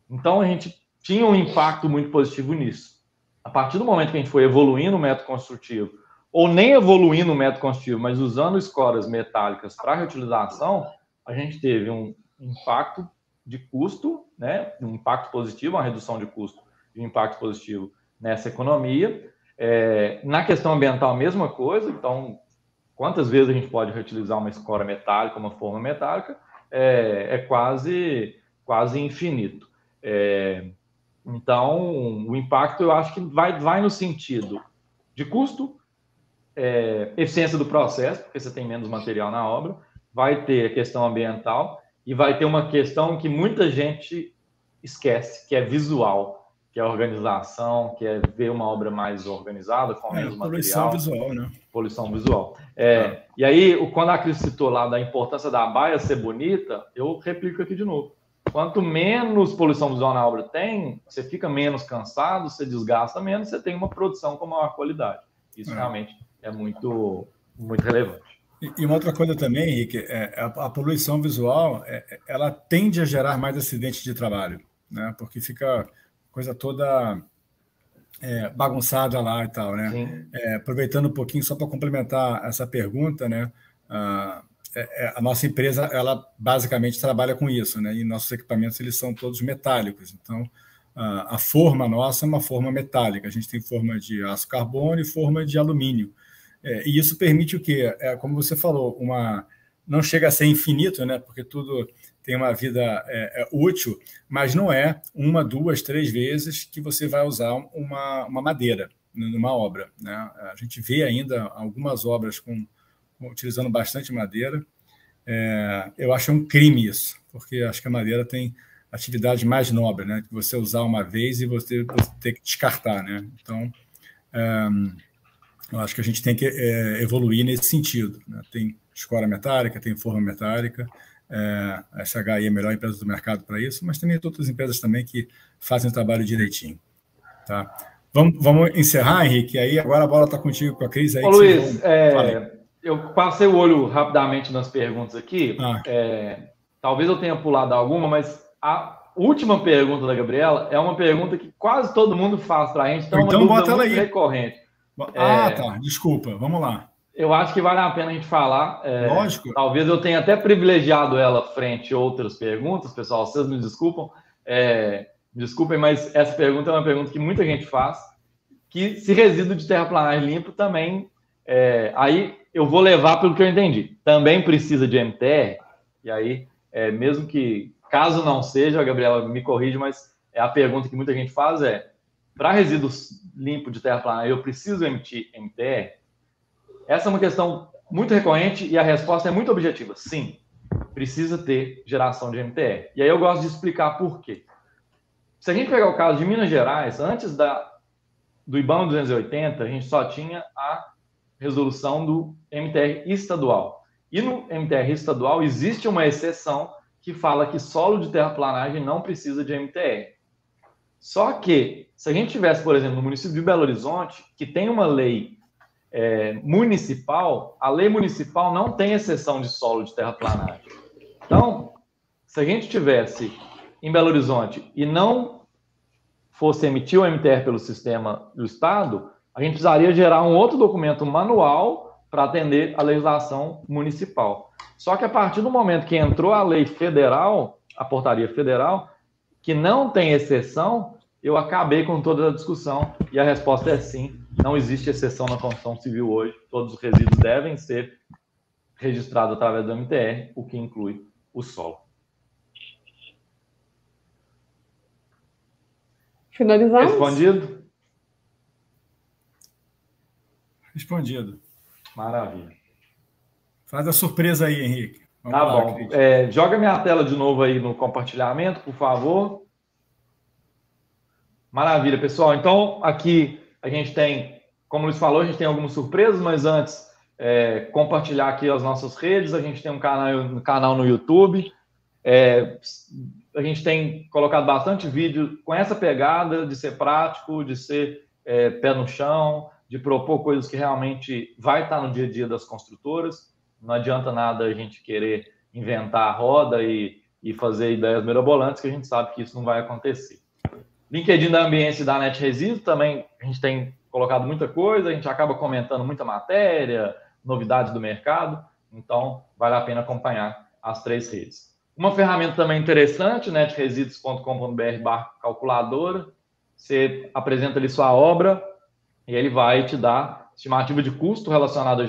Então, a gente tinha um impacto muito positivo nisso. A partir do momento que a gente foi evoluindo o método construtivo, ou nem evoluindo o método construtivo, mas usando escoras metálicas para reutilização, a gente teve um impacto de custo, né? Um impacto positivo, uma redução de custo e um impacto positivo nessa economia. Na questão ambiental, a mesma coisa. Então, quantas vezes a gente pode reutilizar uma escora metálica, uma forma metálica? Quase infinito. Então, o impacto eu acho que vai no sentido de custo, eficiência do processo, porque você tem menos material na obra, vai ter a questão ambiental e vai ter uma questão que muita gente esquece, que é visual, que é a organização, que é ver uma obra mais organizada, com menos material.
Poluição visual, né?
Poluição visual. E aí, quando a Cris citou lá da importância da baia ser bonita, eu replico aqui de novo. Quanto menos poluição visual na obra tem, você fica menos cansado, você desgasta menos, você tem uma produção com maior qualidade. Isso realmente é muito, muito relevante.
E uma outra coisa também, Henrique, a poluição visual, ela tende a gerar mais acidentes de trabalho, né? Porque fica coisa toda bagunçada lá e tal, né? Aproveitando um pouquinho, só para complementar essa pergunta, né? A nossa empresa, ela basicamente trabalha com isso, né? E nossos equipamentos, eles são todos metálicos. Então, a forma nossa é uma forma metálica. A gente tem forma de aço carbono e forma de alumínio. E isso permite o quê? Como você falou, não chega a ser infinito, né? Porque tudo tem uma vida útil, mas não é 1, 2, 3 vezes que você vai usar uma madeira numa obra, né? A gente vê ainda algumas obras utilizando bastante madeira. Eu acho um crime isso, porque acho que a madeira tem atividade mais nobre, né? Que você usar uma vez e você ter que descartar, né? Então, eu acho que a gente tem que evoluir nesse sentido, né? Tem escora metálica, tem forma metálica. A SH é a melhor empresa do mercado para isso, mas também tem outras empresas também que fazem o trabalho direitinho. Tá? Vamos encerrar, Henrique, aí agora a bola está contigo com a Cris.
Ô, Luiz, eu passei o olho rapidamente nas perguntas aqui. Talvez eu tenha pulado alguma, mas a última pergunta da Gabriela é uma pergunta que quase todo mundo faz para a gente, então é uma dúvida muito recorrente.
Tá, desculpa, vamos lá.
Eu acho que vale a pena a gente falar.
Lógico.
Talvez eu tenha até privilegiado ela frente a outras perguntas, pessoal, vocês me desculpam. Me desculpem, mas essa pergunta é uma pergunta que muita gente faz, que se resíduo de terraplanagem limpo também, aí eu vou levar pelo que eu entendi. Também precisa de MTR, e aí, mesmo que, caso não seja, a Gabriela me corrige, mas a pergunta que muita gente faz para resíduos limpos de terraplanagem, eu preciso emitir MTR? Essa é uma questão muito recorrente e a resposta é muito objetiva. Sim, precisa ter geração de MTR. E aí eu gosto de explicar por quê. Se a gente pegar o caso de Minas Gerais, antes do IBAMA 280, a gente só tinha a resolução do MTR estadual. E no MTR estadual existe uma exceção que fala que solo de terraplanagem não precisa de MTR. Só que, se a gente tivesse, por exemplo, no município de Belo Horizonte, que tem uma lei municipal, a lei municipal não tem exceção de solo de terraplanagem. Então, se a gente tivesse em Belo Horizonte e não fosse emitir o MTR pelo sistema do Estado, a gente precisaria gerar um outro documento manual para atender a legislação municipal. Só que a partir do momento que entrou a lei federal, a portaria federal, que não tem exceção, eu acabei com toda a discussão e a resposta é sim, não existe exceção na construção civil hoje, todos os resíduos devem ser registrados através do MTR, o que inclui o solo.
Finalizamos?
Respondido?
Respondido.
Maravilha.
Faz a surpresa aí, Henrique.
Vamos lá, bom. Joga minha tela de novo aí no compartilhamento, por favor. Maravilha, pessoal. Então, aqui a gente tem, como o Luiz falou, a gente tem algumas surpresas, mas antes, compartilhar aqui as nossas redes. A gente tem um canal no YouTube. A gente tem colocado bastante vídeo com essa pegada de ser prático, de ser pé no chão, de propor coisas que realmente vai estar no dia a dia das construtoras. Não adianta nada a gente querer inventar a roda e fazer ideias mirabolantes, que a gente sabe que isso não vai acontecer. LinkedIn da Ambiência e da Net Resíduos também a gente tem colocado muita coisa, a gente acaba comentando muita matéria, novidades do mercado, então vale a pena acompanhar as 3 redes. Uma ferramenta também interessante, netresiduos.com.br/calculadora, você apresenta ali sua obra e ele vai te dar estimativa de custo relacionada à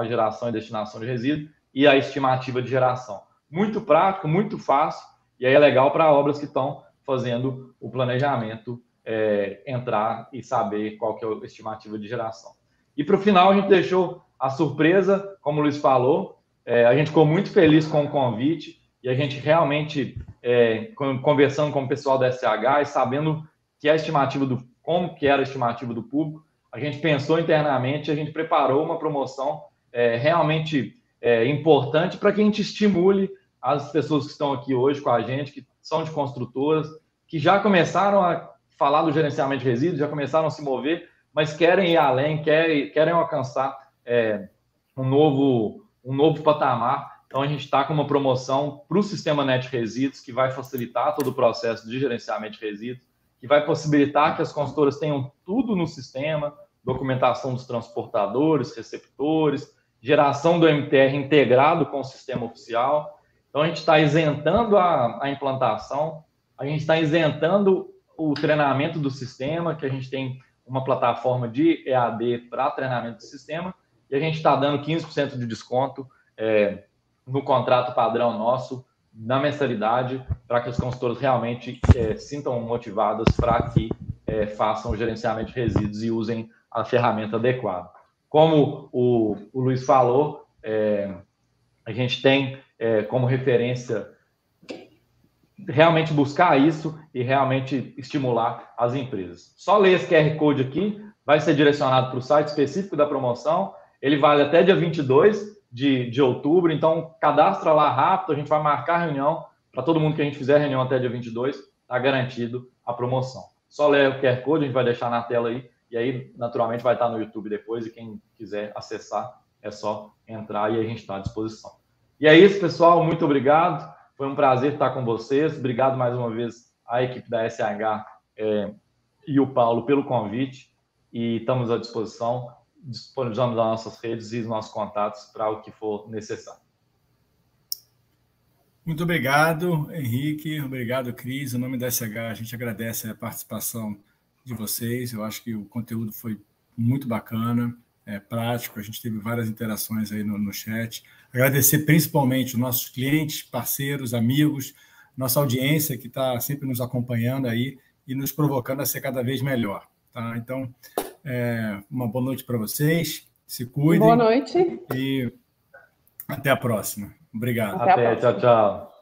geração e destinação de resíduo e a estimativa de geração. Muito prático, muito fácil, e aí é legal para obras que estão fazendo o planejamento entrar e saber qual que é a estimativa de geração. E para o final a gente deixou a surpresa, como o Luiz falou, a gente ficou muito feliz com o convite e a gente realmente, conversando com o pessoal da SH e sabendo que a estimativa como que era a estimativa do público, a gente pensou internamente, a gente preparou uma promoção realmente importante para que a gente estimule as pessoas que estão aqui hoje com a gente, que são de construtoras, que já começaram a falar do gerenciamento de resíduos, já começaram a se mover, mas querem ir além, querem alcançar um novo patamar. Então, a gente está com uma promoção para o sistema Net Resíduos, que vai facilitar todo o processo de gerenciamento de resíduos, que vai possibilitar que as consultoras tenham tudo no sistema, documentação dos transportadores, receptores, geração do MTR integrado com o sistema oficial. Então, a gente está isentando a implantação, a gente está isentando o treinamento do sistema, que a gente tem uma plataforma de EAD para treinamento do sistema, e a gente está dando 15% de desconto no contrato padrão nosso, na mensalidade, para que as consultoras realmente sintam motivadas para que façam o gerenciamento de resíduos e usem a ferramenta adequada. Como o Luiz falou, a gente tem como referência realmente buscar isso e realmente estimular as empresas. Só ler esse QR Code aqui, vai ser direcionado para o site específico da promoção, ele vale até dia 22 de outubro, então cadastra lá rápido, a gente vai marcar a reunião, para todo mundo que a gente fizer a reunião até dia 22, está garantido a promoção. Só ler o QR Code, a gente vai deixar na tela aí, e aí naturalmente vai estar no YouTube depois, e quem quiser acessar é só entrar e a gente está à disposição. E é isso, pessoal, muito obrigado, foi um prazer estar com vocês, obrigado mais uma vez à equipe da SH e o Paulo pelo convite, e estamos à disposição, disponibilizamos as nossas redes e os nossos contatos para o que for necessário.
Muito obrigado, Henrique. Obrigado, Cris. Em nome da SH, a gente agradece a participação de vocês. Eu acho que o conteúdo foi muito bacana, prático. A gente teve várias interações aí no chat. Agradecer principalmente os nossos clientes, parceiros, amigos, nossa audiência que está sempre nos acompanhando aí e nos provocando a ser cada vez melhor. Tá? Então, uma boa noite para vocês. Se cuidem.
Boa noite.
E até a próxima. Obrigado.
Até, tchau, tchau.